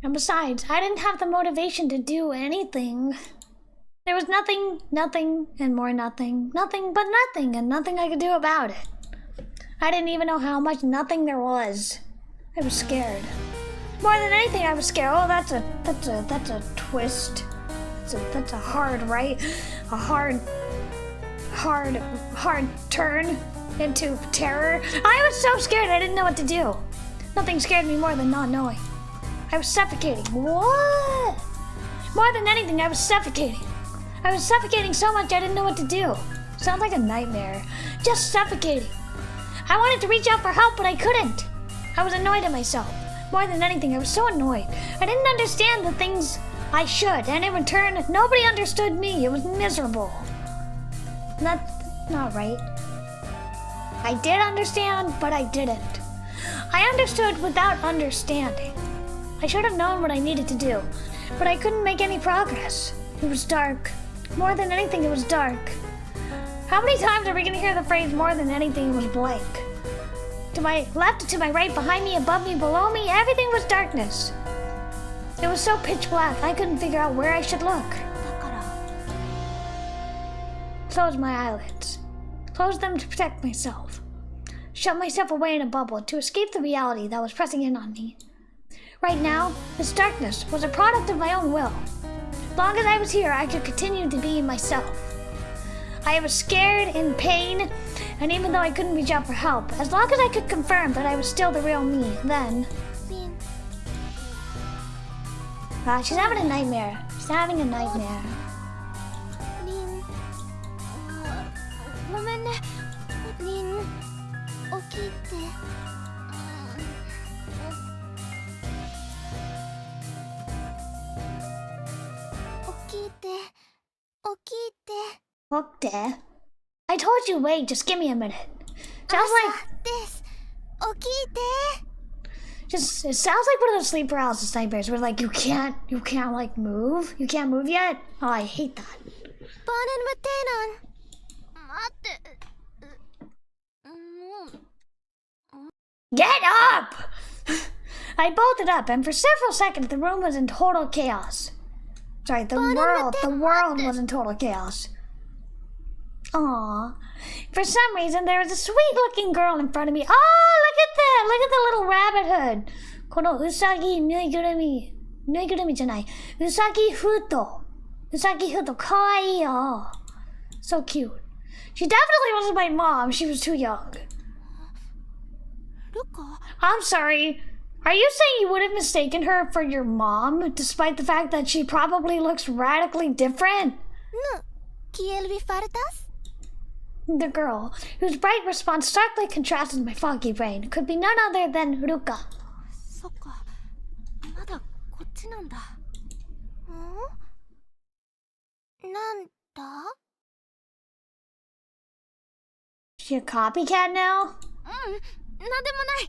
And besides, I didn't have the motivation to do anything. There was nothing, and more nothing. Nothing but nothing, and nothing I could do about it. I didn't even know how much nothing there was. I was scared. More than anything, I was scared. Oh, that's a twist. That's a hard right. A hard turn into terror. I was so scared I didn't know what to do. Nothing scared me more than not knowing. I was suffocating. What? More than anything, I was suffocating. I was suffocating so much I didn't know what to do. Sounds like a nightmare. Just suffocating. I wanted to reach out for help, but I couldn't. I was annoyed at myself. More than anything, I was so annoyed. I didn't understand the things I should, and in return, nobody understood me. It was miserable. That's not right. I did understand, but I didn't. I understood without understanding. I should have known what I needed to do, but I couldn't make any progress. It was dark. More than anything, it was dark. How many times are we going to hear the phrase, more than anything, it was blank? To my left, to my right, behind me, above me, below me, everything was darkness. It was so pitch black, I couldn't figure out where I should look. Close my eyelids. Close them to protect myself. Shut myself away in a bubble to escape the reality that was pressing in on me. Right now, this darkness was a product of my own will. As long as I was here, I could continue to be myself. I was scared, in pain, and even though I couldn't reach out for help, as long as I could confirm that I was still the real me, then... she's having a nightmare. She's having a nightmare. Okay. I told you, wait, just give me a minute. Sounds like... it sounds like one of those sleep paralysis nightmares where like you can't like move. You can't move yet? Oh, I hate that. Get up! I bolted up, and for several seconds the room was in total chaos. Sorry, the world was in total chaos. Aww. For some reason, there was a sweet-looking girl in front of me. Oh, look at that! Look at the little rabbit hood. このうさぎぬいぐるみじゃない。うさぎフード。かわいいよ。So cute. She definitely wasn't my mom. She was too young. I'm sorry. Are you saying you would have mistaken her for your mom, despite the fact that she probably looks radically different? The girl, whose bright response starkly contrasted my foggy brain, could be none other than Ruka. She a copycat now? なんでもない。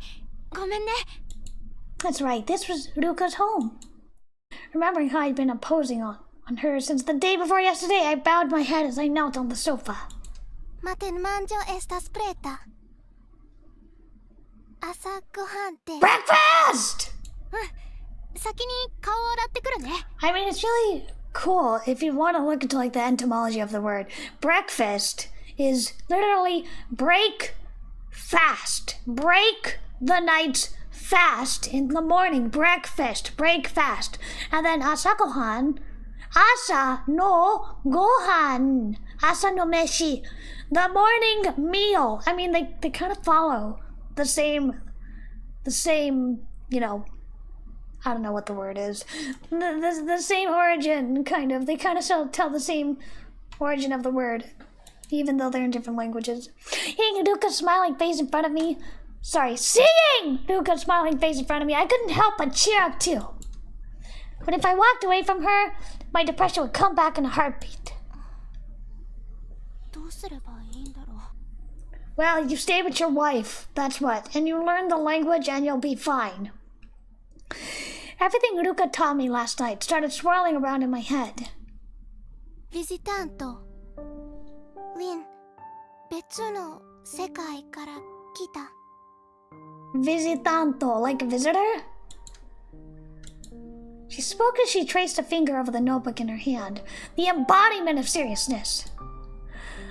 ごめんね。That's right, this was Ruka's home. Remembering how I'd been imposing on her since the day before yesterday, I bowed my head as I knelt on the sofa. Mate, manjo esta spreta. Asa gohan de. Breakfast! 先に顔を洗ってくるね。I mean, it's really cool if you want to look into like the etymology of the word. Breakfast is literally break fast. Break the night's fast in the morning. Breakfast, break fast. And then asagohan, asa no gohan, asa no meshi, the morning meal. I mean, they kind of follow the same, you know, I don't know what the word is. The same origin, kind of. They kind of still tell the same origin of the word, even though they're in different languages. Seeing Ruka's smiling face in front of me. Sorry, seeing Ruka's smiling face in front of me, I couldn't help but cheer up too. But if I walked away from her, my depression would come back in a heartbeat. どうすればいいんだろう。 Well, you stay with your wife, that's what. And you learn the language and you'll be fine. Everything Ruka taught me last night started swirling around in my head. Visitanto. Win. 別の世界から来た。Visitanto, like a visitor? She spoke as she traced a finger over the notebook in her hand, the embodiment of seriousness.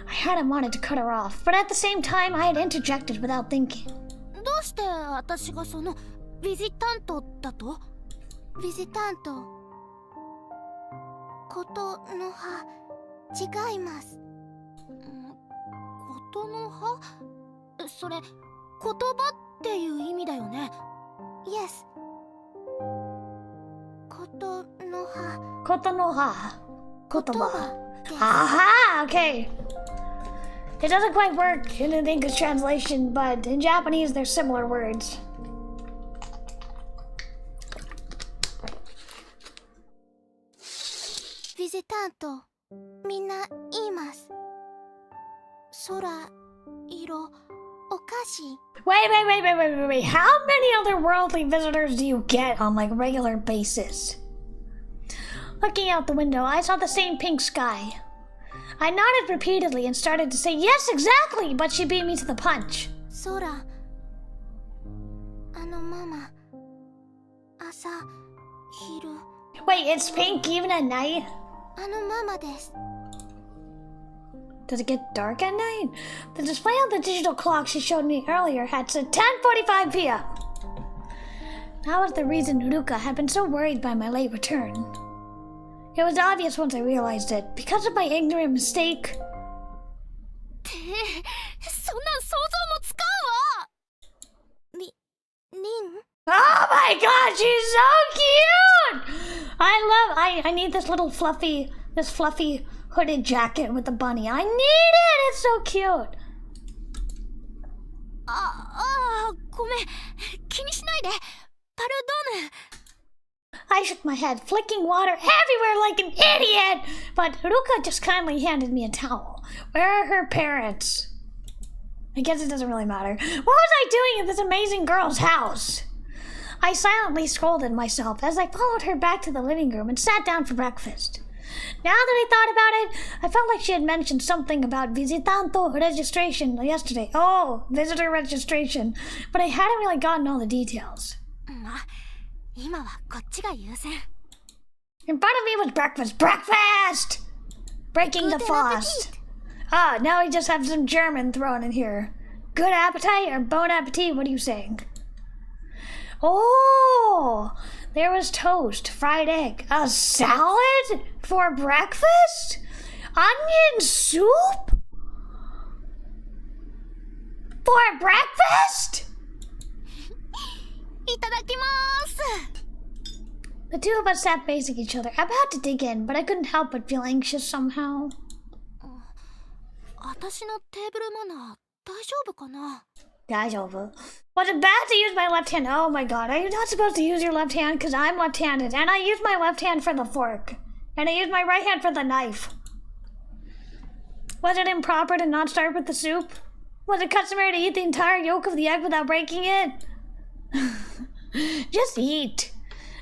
I hadn't wanted to cut her off, but at the same time I had interjected without thinking. どうして私がそのビジタントだと？ビジタント。ことの葉違います。ことの葉？それ言葉っていう意味だよね。Yes。ことの葉。ことの葉。言葉。Aha! Okay. It doesn't quite work in an English translation, but in Japanese there's similar words. Visitanto. みんな言います。空、色、お菓子。Wait. How many otherworldly visitors do you get on like regular basis? Looking out the window, I saw the same pink sky. I nodded repeatedly and started to say, yes, exactly, but she beat me to the punch. 空。ママ。朝、昼。Wait, it's pink even at night? ママです。 Does it get dark at night? The display on the digital clock she showed me earlier had said 10:45 p.m. That was the reason Ruka had been so worried by my late return. It was obvious once I realized it. Because of my ignorant mistake. そんなん想像もつかんわ。リン Oh my god, she's so cute! I need this little fluffy hooded jacket with the bunny. I need it! It's so cute! ごめん。気にしないで。パルドーヌ。I shook my head, flicking water everywhere like an idiot! But Ruka just kindly handed me a towel. Where are her parents? I guess it doesn't really matter. What was I doing in this amazing girl's house? I silently scolded myself as I followed her back to the living room and sat down for breakfast. Now that I thought about it, I felt like she had mentioned something about visitanto registration yesterday. Oh, visitor registration. But I hadn't really gotten all the details. 今はこっちが優先。 In front of me was breakfast. Breakfast! Breaking the fast. Ah, now we just have some German thrown in here. Good appetite or bon appetit? What are you saying? Oh, there was toast, fried egg, a salad for breakfast? Onion soup? For breakfast? いただきます。 The two of us sat facing each other, about to dig in, but I couldn't help but feel anxious somehow. 私のテーブルマナー大丈夫かな? Daijoubu. Was it bad to use my left hand? Oh my god, are you not supposed to use your left hand? Because I'm left-handed, and I use my left hand for the fork. And I use my right hand for the knife. Was it improper to not start with the soup? Was it customary to eat the entire yolk of the egg without breaking it? Just eat.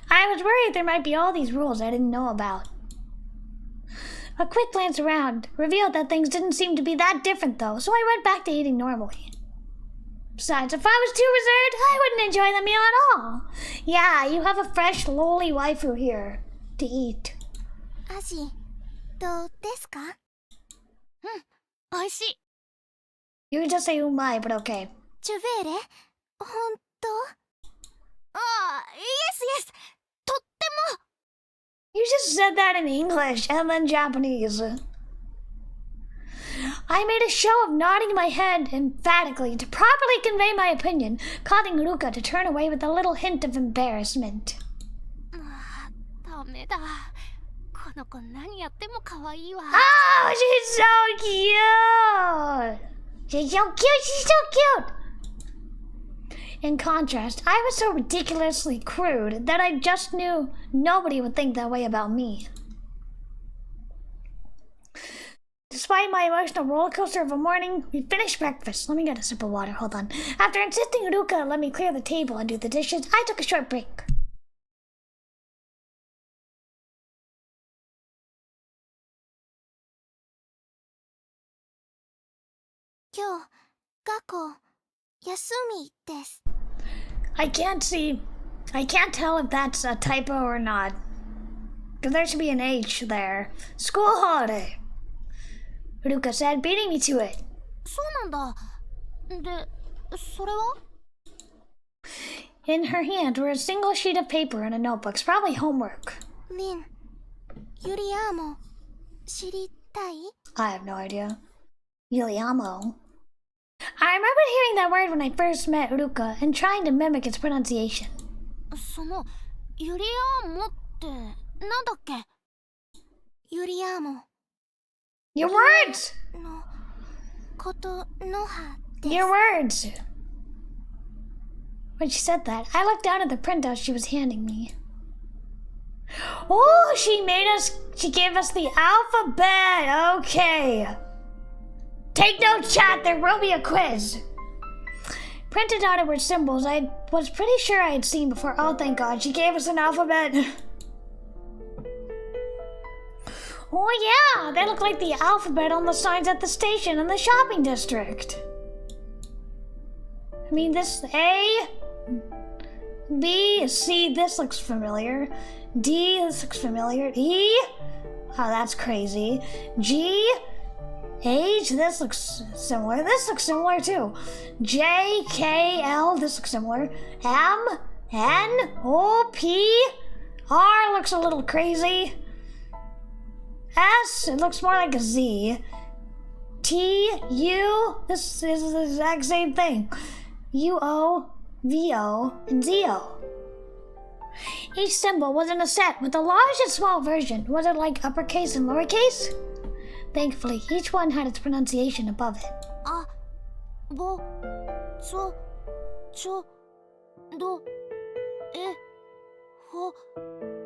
I was worried there might be all these rules I didn't know about. A quick glance around revealed that things didn't seem to be that different though, so I went back to eating normally. Besides, if I was too reserved, I wouldn't enjoy the meal at all. Yeah, you have a fresh loli waifu here to eat. 味どうですか？美味しい。You can just say umai, but okay. ジュベーレ本当？ああ、イエスイエス。とっても。You just said that in English and then Japanese. I made a show of nodding my head emphatically to properly convey my opinion, causing Ruka to turn away with a little hint of embarrassment. ダメだ。この子何やっても可愛いわ。Oh, she's so cute! She's so cute, she's so cute! In contrast, I was so ridiculously crude that I just knew nobody would think that way about me. Despite my emotional roller coaster of a morning, we finished breakfast. Let me get a sip of water, hold on. After insisting Ruka let me clear the table and do the dishes, I took a short break. I can't tell if that's a typo or not. Because there should be an H there. School holiday. Ruka said, beating me to it. そうなんだ。で、それは？ In her hand were a single sheet of paper and a notebook, it's probably homework. リン、ユリアーモ、知りたい？ I have no idea. Yuliamo. I remember hearing that word when I first met Ruka and trying to mimic its pronunciation. その、ユリアーモってなんだっけ？ユリアーモ。Your words! の、ことのはです。Your words! When she said that, I looked down at the printout she was handing me. Oh, she gave us the alphabet! Okay. Take notes, chat, there will be a quiz. Printed out were symbols I was pretty sure I had seen before. Oh, thank God, she gave us an alphabet. Oh yeah, they look like the alphabet on the signs at the station in the shopping district. I mean, this A, B, C, this looks familiar. D, this looks familiar. E, oh, that's crazy. G, H, this looks similar. This looks similar too. J, K, L, this looks similar. M, N, O, P, R looks a little crazy. S, it looks more like a Z. T, U, this is the exact same thing. U, O, V, O, and Z, O. Each symbol was in a set with a large and small version. Was it like uppercase and lowercase? Thankfully, each one had its pronunciation above it. A, bo, so, cho, do, e, ho,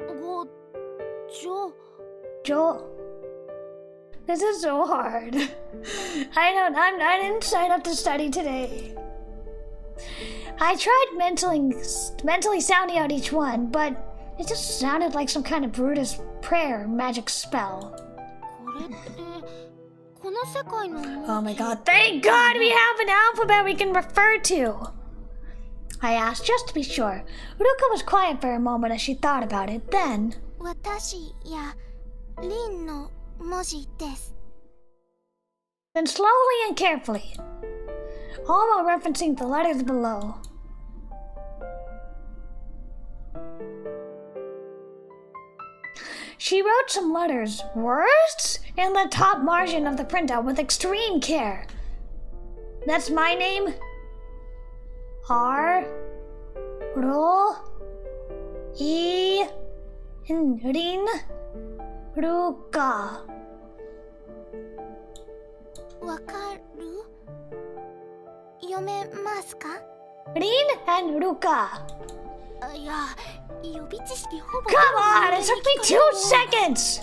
go, jo. Jo. This is so hard. I didn't sign up to study today. I tried mentally sounding out each one, but it just sounded like some kind of Brutus prayer magic spell. Oh my God, thank God we have an alphabet we can refer to! I asked just to be sure. Ruka was quiet for a moment as she thought about it, then... 私やリンの文字です。 Then slowly and carefully, all while referencing the letters below. She wrote some letters, words, in the top margin of the printout with extreme care. That's my name. R, Ro, E, and Rin, Ruka. わかる？読めますか？ Rin and Ruka. いや、予備知識ほぼ。 Come on, it took me 2 seconds!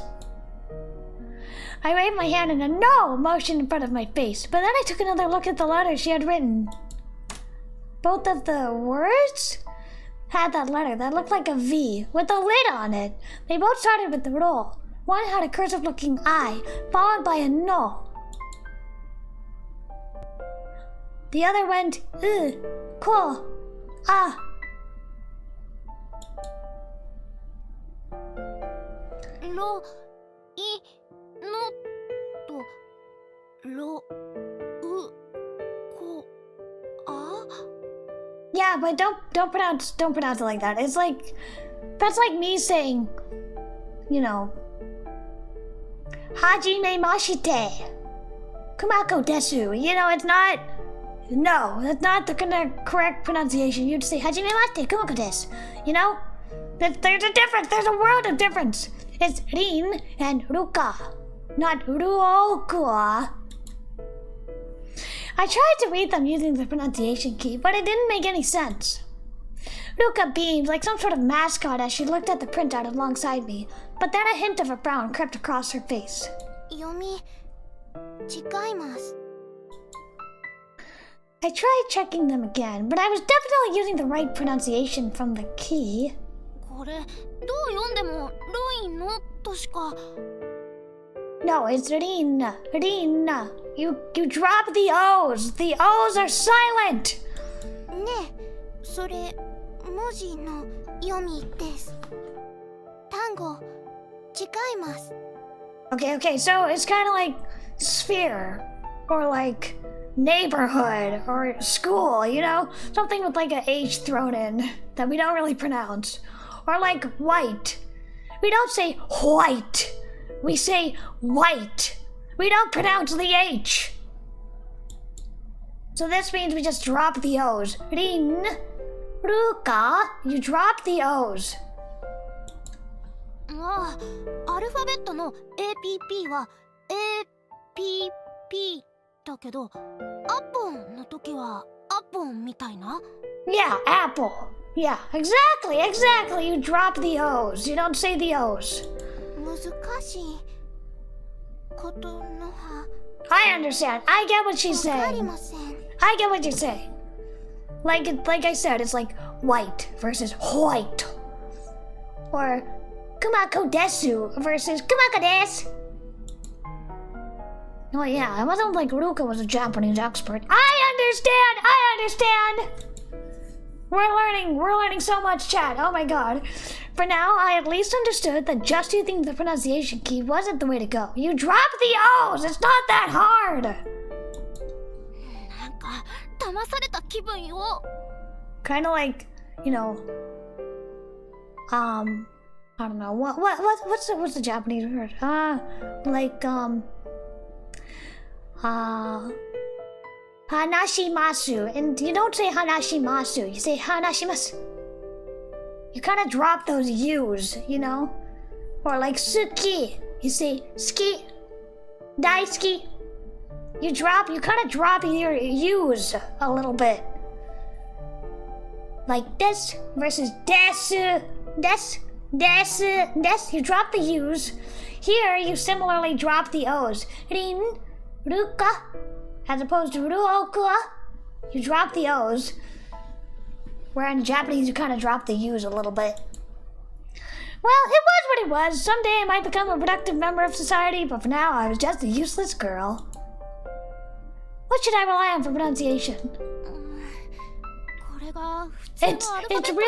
I waved my hand in a no motion in front of my face, but then I took another look at the letters she had written. Both of the words? had that letter that looked like a V with a lid on it. They both started with the ro. One had a cursive-looking I, followed by a no. The other went ko, ah. Ro, I, no, to, ro, u, ko, ah? Yeah, but don't pronounce it like that. It's like that's like me saying, you know, Hajime mashite, Kumakko desu. You know, it's not. No, that's not the correct pronunciation. You'd say Hajime mashite, Kumakko desu. You know, there's a difference. There's a world of difference. It's rin and ruka, not ruokua. I tried to read them using the pronunciation key, but it didn't make any sense. Ruka beamed like some sort of mascot as she looked at the printout alongside me, but then a hint of a frown crept across her face. Yomi, chikaimasu. I tried checking them again, but I was definitely using the right pronunciation from the key. これ、どう読んでもロイのとしか。No, it's rin, rin. You drop the O's. The O's are silent. ねえ、それ文字の読みです。単語、違います。Okay, so it's kind of like sphere, or like neighborhood, or school, you know? Something with like a H thrown in that we don't really pronounce. Or like white. We don't say white. We say white. We don't pronounce the H. So this means we just drop the O's. Rin, ruka, you drop the O's. ああ、アルファベットの APP は APP だけど、アポンの時はアポンみたいな。Yeah, apple. Yeah, exactly. You drop the O's. You don't say the O's. 難しいことのは。I understand. I get what she's わかり saying. ません。I get what you're saying. Like I said, it's like white versus white. Or Kumakko desu versus Kumakko desu. Oh yeah, it wasn't like Ruka was a Japanese expert. I understand. We're learning so much, chat. Oh my god. For now, I at least understood that just using the pronunciation key wasn't the way to go. You drop the O's. It's not that hard. なんか騙された気分よ。Kind of like, you know, I don't know what's the Japanese word? Hanashimasu, and you don't say hanashimasu, you say hanashimasu. You kind of drop those U's, you know? Or like suki, you say ski, daisuki. You kind of drop your U's a little bit. Like this versus desu, des, you drop the U's. Here, you similarly drop the O's. Rin, ruka, as opposed to ruokua, you drop the O's. Where in Japanese, you kind of drop the U's a little bit. Well, it was what it was. Someday I might become a productive member of society, but for now, I was just a useless girl. What should I rely on for pronunciation? これが普通のアルファベットだったの？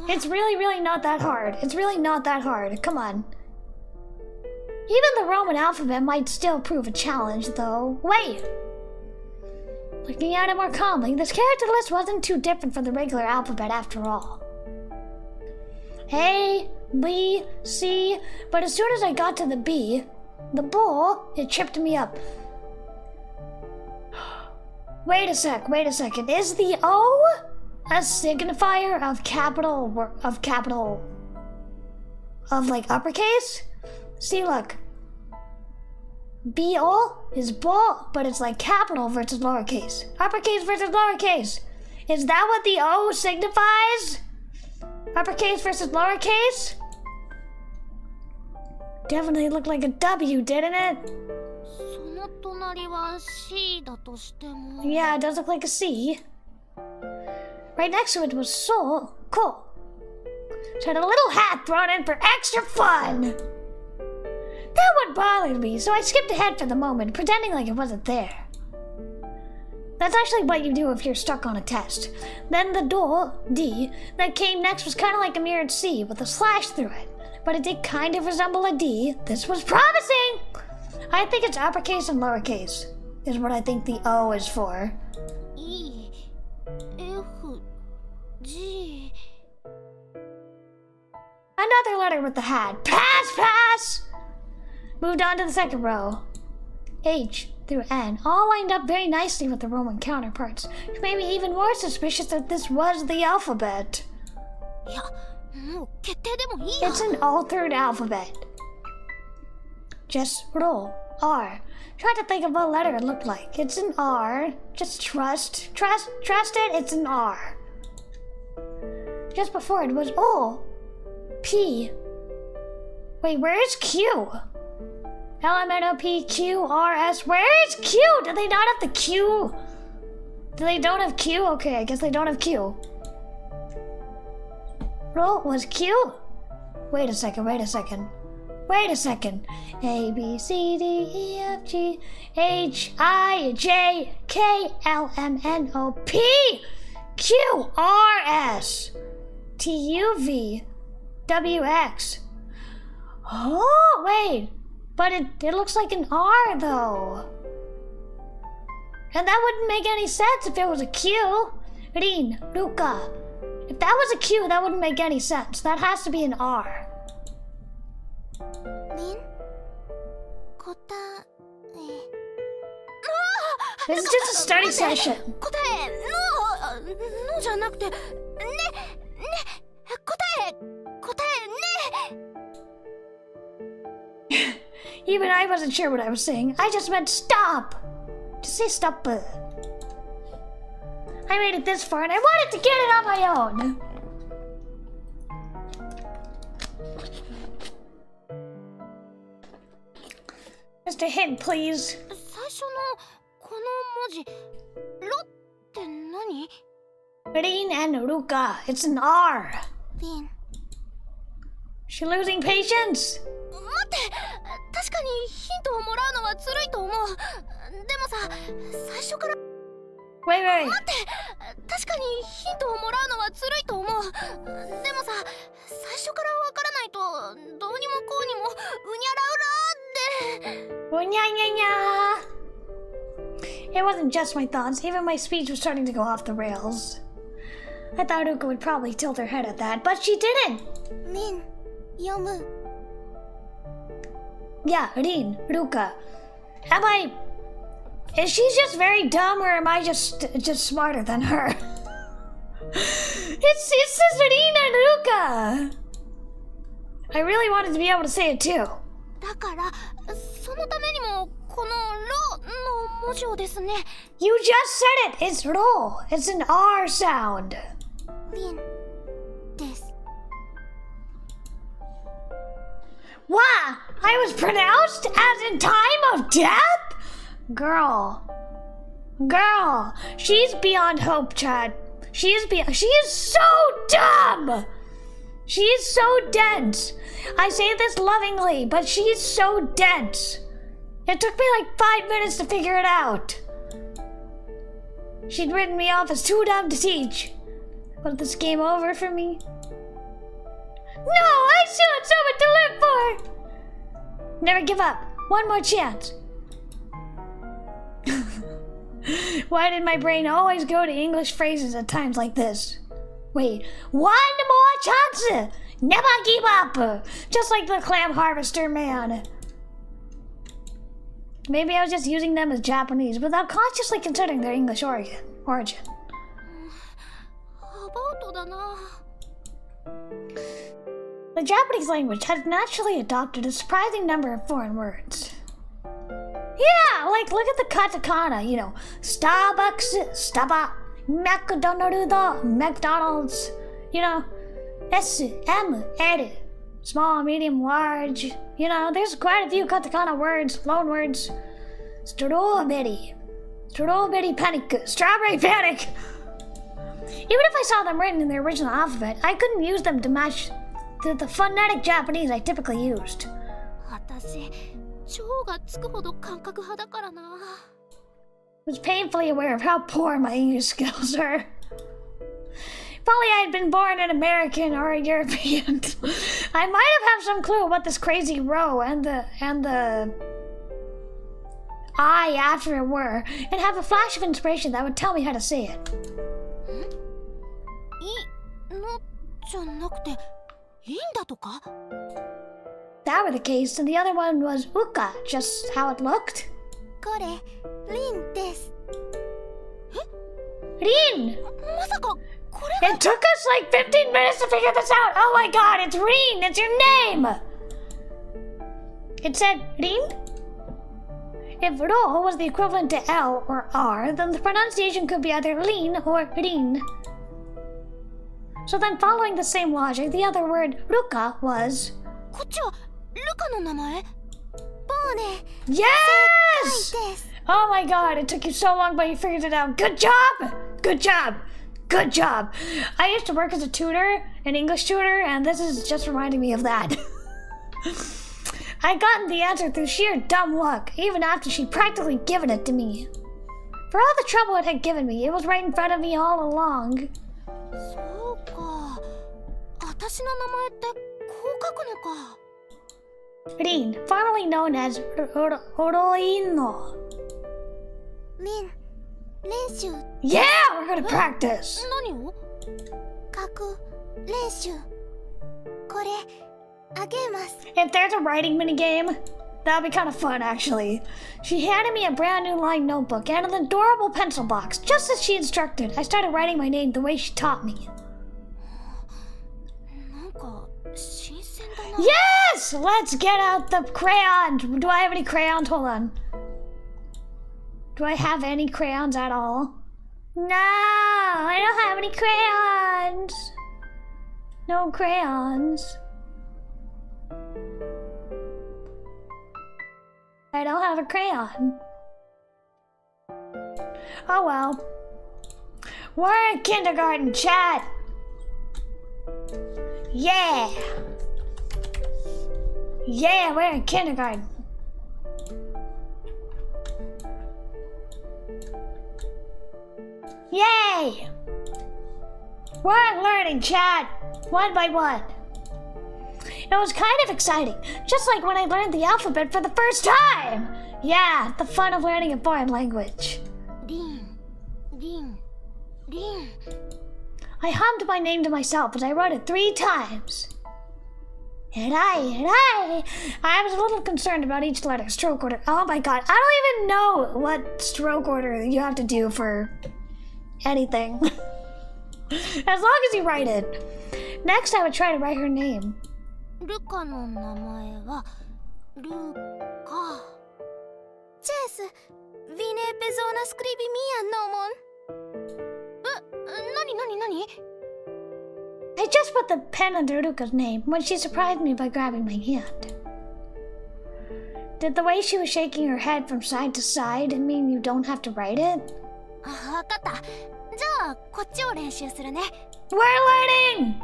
It's really not that hard. It's really not that hard. Come on. Even the Roman alphabet might still prove a challenge, though. Wait! Looking at it more calmly, this character list wasn't too different from the regular alphabet after all. A, B, C, but as soon as I got to the B, the bull, it tripped me up. Wait a second. Is the O a signifier of like uppercase? See, look. B-O is bull, but it's like capital versus lowercase. Uppercase versus lowercase. Is that what the O signifies? Uppercase versus lowercase? Definitely looked like a W, didn't it? その隣は C だとしても。 Yeah, it does look like a C. Right next to it was so, ko, So I had a little hat thrown in for extra fun. That one bothered me, so I skipped ahead for the moment, pretending like it wasn't there. That's actually what you do if you're stuck on a test. Then the door, D, that came next was kind of like a mirrored C with a slash through it. But it did kind of resemble a D. This was promising! I think it's uppercase and lowercase, is what I think the O is for. E, F, G. Another letter with the hat. Pass, pass! Moved on to the second row. H through N, all lined up very nicely with the Roman counterparts, which made me even more suspicious that this was the alphabet. It's an altered alphabet. Just roll. R. Try to think of what letter it looked like. It's an R. Just trust it, it's an R. Just before it was O. P. Wait, where is Q? LMNOPQRS. Where is Q? Do they not have the Q? They don't have Q? Okay, I guess they don't have Q. Roll was Q? Wait a second. A, B, C, D, E, F, G, H, I, J, K, L, M, N, O, P, Q, R, S, T, U, V, W, X. Oh, wait. But it looks like an R, though. And that wouldn't make any sense if it was a Q. Rin, Ruka. If that was a Q, that wouldn't make any sense. That has to be an R. Rin? Kota... This is just a study session. 答え、のじゃなくて、答え、ね。 Even I wasn't sure what I was saying. I just meant stop. Just say stop. I made it this far and I wanted to get it on my own. Just a hint, please. 最初のこの文字、ロって何? Rin and Ruka. It's an R. Rin. She losing patience? 待って、確かにヒントをもらうのはずるいと思う。でもさ、最初から。Wait. 待って、確かにヒントをもらうのはずるいと思う。でもさ、最初からわからないとどうにもこうにもうにゃらうらーって。Oh, nya. It wasn't just my thoughts. Even my speech was starting to go off the rails. I thought Ruka would probably tilt her head at that, but she didn't. Rin, 読む。Yeah, Rin, Ruka. Is she just very dumb or am I just smarter than her? It says Rin and Ruka. I really wanted to be able to say it too. だから、そのためにもこのロの文字をですね。You just said it. It's ro. It's an R sound. Rin です。What? I was pronounced as in time of death? Girl, she's beyond hope, Chad. She is so dumb. She is so dense. I say this lovingly, but she's so dense. It took me like 5 minutes to figure it out. She'd written me off as too dumb to teach. Was this game over for me? No, I still had so much to live for. Never give up. One more chance. Why did my brain always go to English phrases at times like this? Wait, one more chance! Never give up! Just like the clam harvester man. Maybe I was just using them as Japanese without consciously considering their English origin. About だな。 The Japanese language has naturally adopted a surprising number of foreign words. Yeah, like look at the katakana, you know, Starbucks, Starbucks, McDonald's, you know, S, M, L, small, medium, large, you know, there's quite a few katakana words, loan words. Strawberry panic, strawberry panic. Even if I saw them written in the original alphabet, I couldn't use them to match the phonetic Japanese I typically used. 私、超がつくほど感覚派だからな。I was painfully aware of how poor my English skills are. If only I had been born an American or a European, I might have had some clue what this crazy row and the I after it were, and have a flash of inspiration that would tell me how to say it. いのじゃなくて、いいんだとか? If that were the case, then the other one was uka, just how it looked. これ、リンです。Rin! まさか、これが It took us like 15 minutes to figure this out! Oh my god, it's Rin! It's your name! It said Rin? If Ro was the equivalent to L or R, then the pronunciation could be either Lin or Rin. So then, following the same logic, the other word, Ruka, was... こっちは、ルカの名前? ボーネ。 Yes! です。 Oh my god, it took you so long, but you figured it out. Good job! Good job! Good job! I used to work as a tutor, an English tutor, and this is just reminding me of that. I gotten the answer through sheer dumb luck, even after she'd practically given it to me. For all the trouble it had given me, it was right in front of me all along. そうか。私の名前ってこう書くのか。Rin, formerly known as Oroino. リン、練習。 Yeah, we're gonna practice. 何を？書く練習。これ、あげます。 If there's a writing minigame, that'll be kind of fun, actually. She handed me a brand new lined notebook and an adorable pencil box, just as she instructed. I started writing my name the way she taught me. なんか新鮮だな。 Yes! Let's get out the crayons. Do I have any crayons? Hold on. Do I have any crayons at all? No, I don't have any crayons. No crayons. I don't have a crayon. Oh well. We're in kindergarten, chat. Yeah. Yeah, we're in kindergarten. Yay! We're learning, chat, one by one. It was kind of exciting, just like when I learned the alphabet for the first time. Yeah, the fun of learning a foreign language. リン、リン、リン。 I hummed my name to myself as I wrote it 3 times. I was a little concerned about each letter, stroke order. Oh my god, I don't even know what stroke order you have to do for anything. As long as you write it. Next, I would try to write her name. ルカの名前はルカ。チェス、ヴィネペゾーナスクリビミアノモン。何 I just put the pen under Ruka's name when she surprised me by grabbing my hand. Did the way she was shaking her head from side to side mean you don't have to write it? わかった。じゃあこっちを練習するね。 We're learning!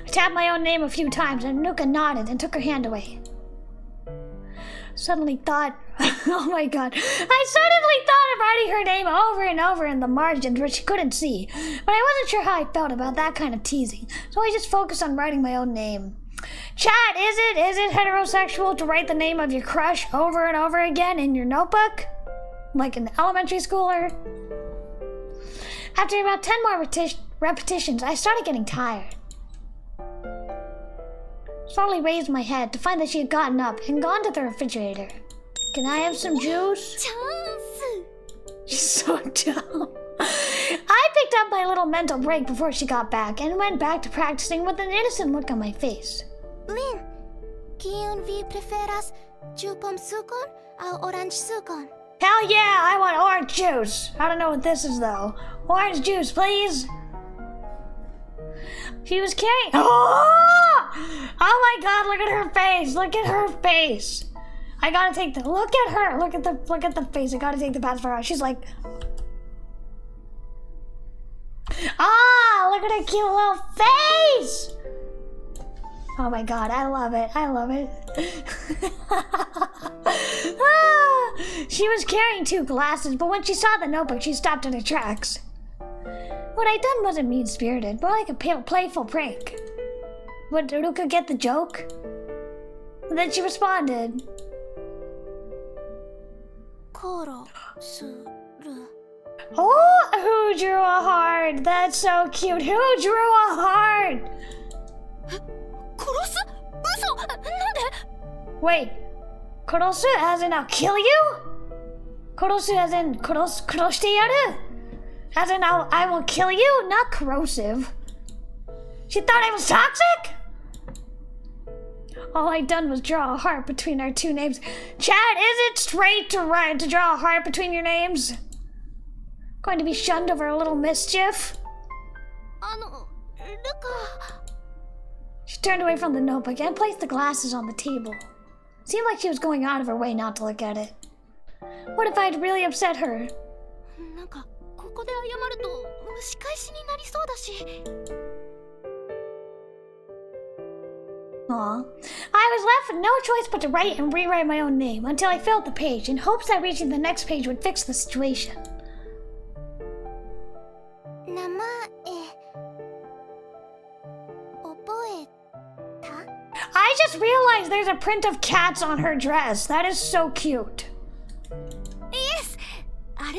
I tapped my own name a few times and Ruka nodded and took her hand away. Suddenly thought, oh my god, I suddenly thought of writing her name over and over in the margins where she couldn't see, but I wasn't sure how I felt about that kind of teasing, so I just focused on writing my own name. Chat, is it heterosexual to write the name of your crush over and over again in your notebook? Like an elementary schooler? After about 10 more repetitions, I started getting tired. Slowly raised my head to find that she had gotten up and gone to the refrigerator. Can I have some juice? チャンス。 She's so dumb. I picked up my little mental break before she got back and went back to practicing with an innocent look on my face. リン、¿quién vi preferas chupam sucon o orange sucon? Hell yeah, I want orange juice. I don't know what this is though. Orange juice, please. She was carrying. Oh my god! Look at her face! Look at her face! I gotta take the. Look at her! Look at the face! I gotta take the pacifier out. She's like. Oh look at her cute little face! Oh my god, I love it. I love it. She was carrying 2 glasses, but when she saw the notebook, she stopped in her tracks. What I done wasn't mean-spirited, more like a playful prank. Would Ruka get the joke? And then she responded. Oh, who drew a heart? That's so cute. Who drew a heart? Wait, korosu as in I'll kill you? Korosu as in koroshite yaru? As in I will kill you, not corrosive. She thought I was toxic? All I done was draw a heart between our 2 names. Chad, is it straight to draw a heart between your names? Going to be shunned over a little mischief? She turned away from the notebook and placed the glasses on the table. Seemed like she was going out of her way not to look at it. What if I'd really upset her? Aw. I was left with no choice but to write and rewrite my own name until I filled the page in hopes that reaching the next page would fix the situation. I just realized there's a print of cats on her dress. That is so cute. Yes! Now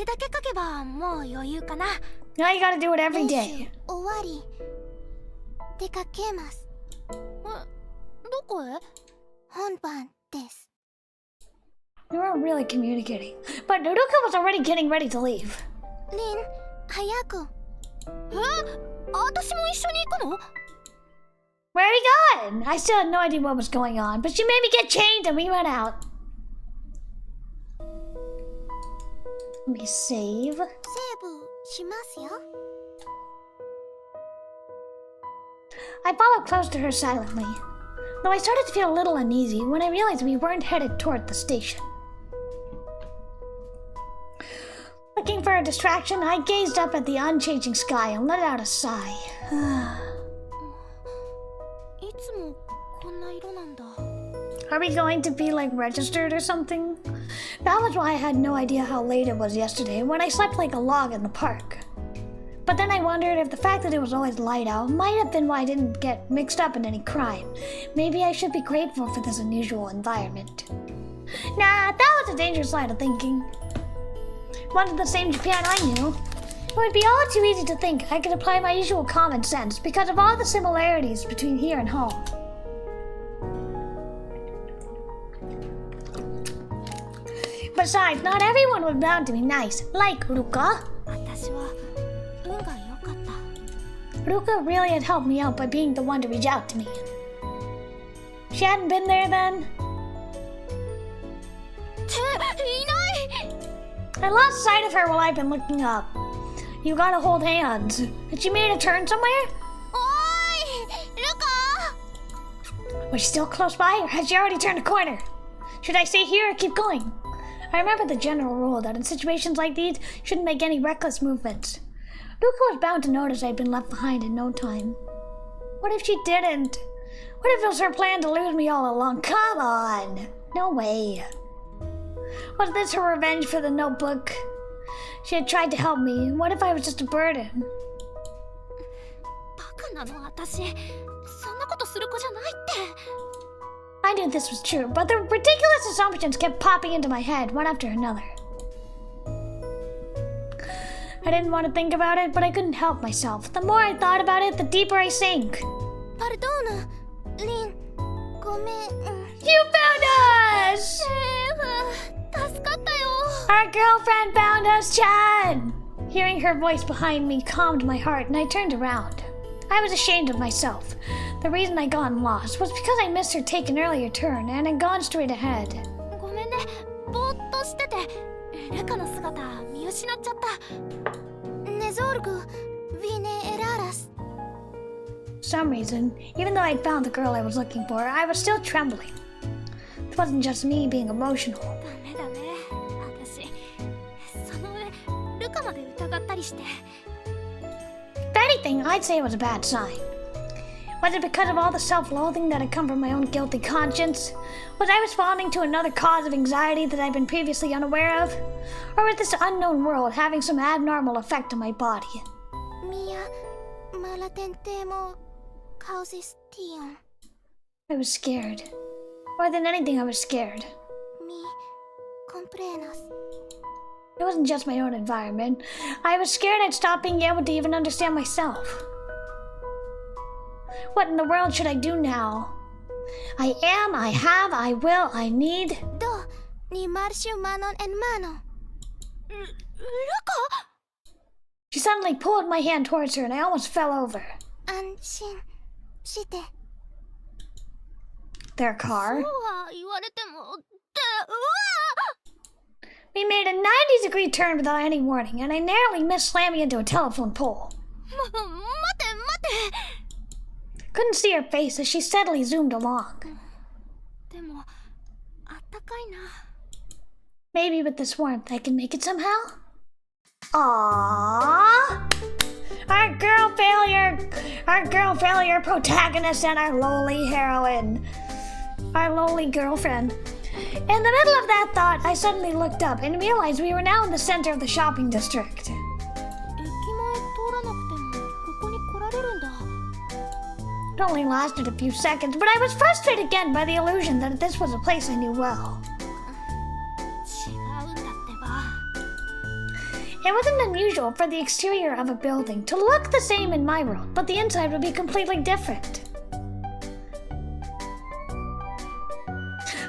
you gotta do it every day. We weren't really communicating, but Noruka was already getting ready to leave. Where are we going? I still had no idea what was going on, but she made me get changed and we went out. Let me save. I followed close to her silently, though I started to feel a little uneasy when I realized we weren't headed toward the station. Looking for a distraction, I gazed up at the unchanging sky and let out a sigh. Are we going to be like registered or something? That was why I had no idea how late it was yesterday when I slept like a log in the park. But then I wondered if the fact that it was always light out might have been why I didn't get mixed up in any crime. Maybe I should be grateful for this unusual environment. Nah, that was a dangerous line of thinking. Wanted the same Japan I knew. It would be all too easy to think I could apply my usual common sense because of all the similarities between here and home. Besides, not everyone was bound to be nice, like Ruka. Ruka really had helped me out by being the one to reach out to me. She hadn't been there then. I lost sight of her while I've been looking up. You gotta hold hands. Had she made a turn somewhere? Was she still close by, or had she already turned a corner? Should I stay here or keep going? I remember the general rule that in situations like these, you shouldn't make any reckless movements. Ruka was bound to notice I'd been left behind in no time. What if she didn't? What if it was her plan to lose me all along? Come on! No way. Was this her revenge for the notebook? She had tried to help me. What if I was just a burden? I knew this was true, but the ridiculous assumptions kept popping into my head, one after another. I didn't want to think about it, but I couldn't help myself. The more I thought about it, the deeper I sank. Pardona, Lin. You found us! Our girlfriend found us, Chad! Hearing her voice behind me calmed my heart, and I turned around. I was ashamed of myself. The reason I'd gotten lost was because I missed her take an earlier turn and had gone straight ahead. For some reason, even though I'd found the girl I was looking for, I was still trembling. It wasn't just me being emotional. Betty anything, I'd say it was a bad sign. Was it because of all the self-loathing that had come from my own guilty conscience? Was I responding to another cause of anxiety that I'd been previously unaware of? Or was this unknown world having some abnormal effect on my body? Mia, malatentemo causistion. I was scared. More than anything, I was scared. Mi comprenas. It wasn't just my own environment. I was scared I'd stop being able to even understand myself. What in the world should I do now? I am, I have, I will, I need. Do, ni marshu manon en mano. Ruka! She suddenly pulled my hand towards her and I almost fell over. Anshin shite. Their car. そうは言われてもって、We made a 90-degree turn without any warning, and I narrowly missed slamming into a telephone pole. 待て待て。 Couldn't see her face as she steadily zoomed along. でも、あったかいな。 Maybe with this warmth I can make it somehow? Aww! Our girl failure protagonist and our loli heroine. Our loli girlfriend. In the middle of that thought, I suddenly looked up and realized we were now in the center of the shopping district. 駅前通らなくても、ここに来られるんだ。 It only lasted a few seconds, but I was frustrated again by the illusion that this was a place I knew well. 違うんだってば。 It wasn't unusual for the exterior of a building to look the same in my world, but the inside would be completely different.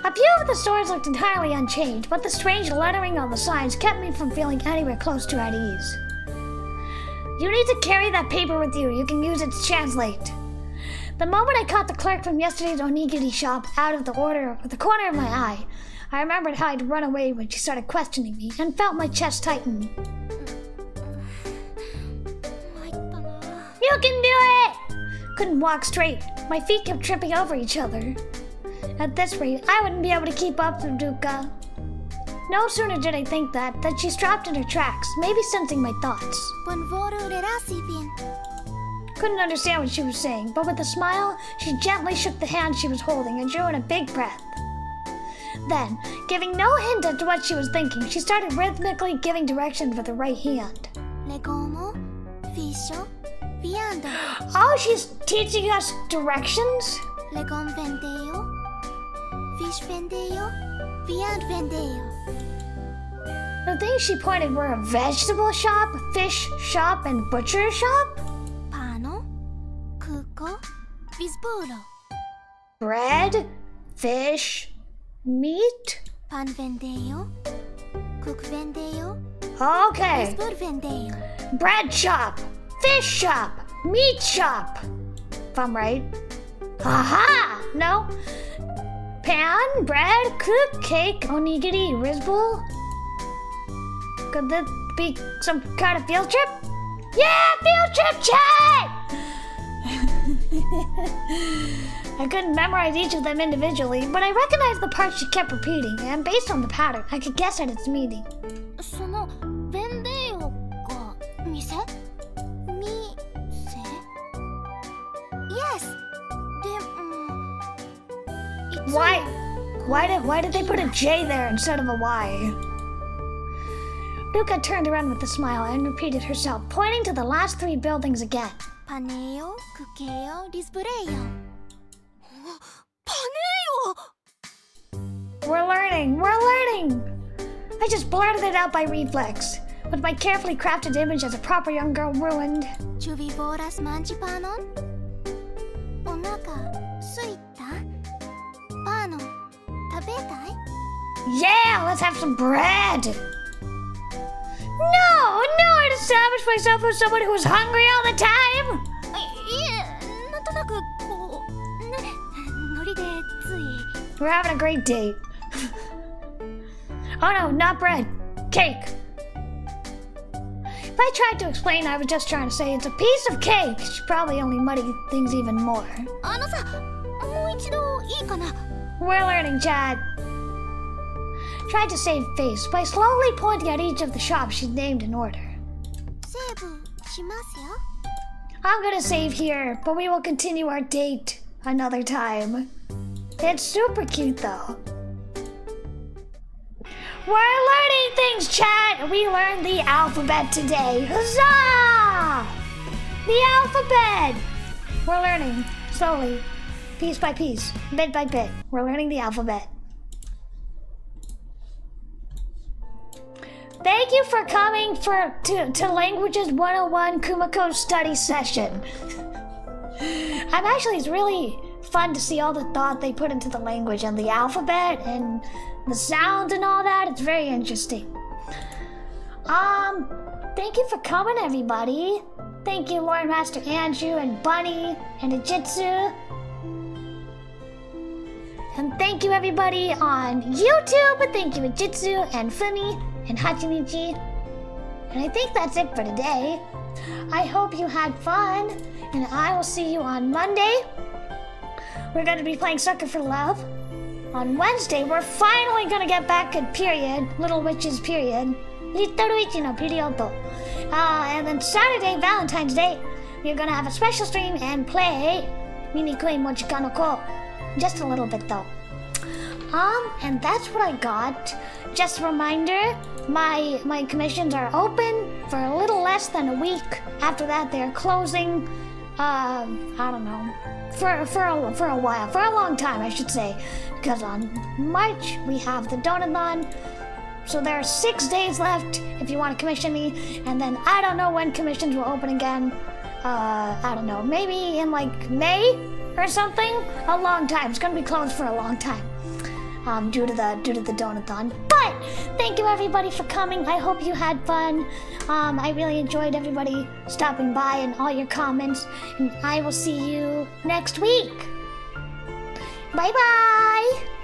A few of the stores looked entirely unchanged, but the strange lettering on the signs kept me from feeling anywhere close to at ease. You need to carry that paper with you. You can use it to translate. The moment I caught the clerk from yesterday's onigiri shop out of the corner of my eye, I remembered how I'd run away when she started questioning me and felt my chest tighten. You can do it! Couldn't walk straight. My feet kept tripping over each other. At this rate, I wouldn't be able to keep up with Duka. No sooner did I think that she stopped in her tracks, maybe sensing my thoughts. Couldn't understand what she was saying, but with a smile, she gently shook the hand she was holding and drew in a big breath. Then, giving no hint as to what she was thinking, she started rhythmically giving directions with her right hand. Oh, she's teaching us directions? Fish vendeo, viand vendeo. The things she pointed were a vegetable shop, fish shop, and butcher shop? Pano, cuco, visbulo. Bread, fish, meat? Pan vendeo, cook vendeo, Okay. visbur vendeo. Bread shop, fish shop, meat shop. If I'm right. Aha! No? Pan, bread, cook, cake, onigiri, risbul? Could this be some kind of field trip? Yeah, field trip chat! I couldn't memorize each of them individually, but I recognized the parts she kept repeating, and based on the pattern, I could guess at its meaning. そのvendeoが店？店？ Yes. でも。 Why did they put a J there instead of a Y? Luca turned around with a smile and repeated herself, pointing to the last three buildings again. Paneo, cuqueo, displeo. Paneo! We're learning! I just blurted it out by reflex, with my carefully crafted image as a proper young girl ruined. Ĉu vi volas manĝi panon? Onaka suita? Panon tabetai? Yeah, let's have some bread! No, I'd established myself as someone who was hungry all the time! いえ、なんとなくこうね、ノリでつい。 We're having a great date. Oh no, not bread. Cake. If I tried to explain, I was just trying to say it's a piece of cake. She'd probably only muddy things even more. あのさ、もう一度いいかな? We're learning, Chad. Tried to save face by slowly pointing at each of the shops she'd named in order. セーブしますよ. I'm gonna save here, but we will continue our date another time. It's super cute though. We're learning things, chat! We learned the alphabet today. Huzzah! The alphabet! We're learning slowly, piece by piece, bit by bit. We're learning the alphabet. Thank you for coming to Languages 101 Kumakko study session. It's really fun to see all the thought they put into the language and the alphabet and the sound and all that. It's very interesting. Thank you for coming, everybody. Thank you, Lord Master Andrew and Bunny and Ijitsu. And thank you, everybody on YouTube. Thank you, Ijitsu and Fumi and Hachimichi. And I think that's it for today. I hope you had fun, and I will see you on Monday. We're going to be playing Sucker for Love. On Wednesday, we're finally going to get back at period, Little Witches period. Little Witch no period. And then Saturday, Valentine's Day, we're going to have a special stream and play Minikui Mochika no Ko. Just a little bit though. And that's what I got. Just a reminder, my commissions are open for a little less than a week. After that, they're closing, I don't know, for a while, for a long time, I should say. Because on March, we have the Donathon. So there are 6 days left if you want to commission me. And then I don't know when commissions will open again. I don't know, maybe in like May or something? A long time. It's going to be closed for a long time. Due to the Donathon. But thank you everybody for coming. I hope you had fun. I really enjoyed everybody stopping by and all your comments. And I will see you next week. Bye bye.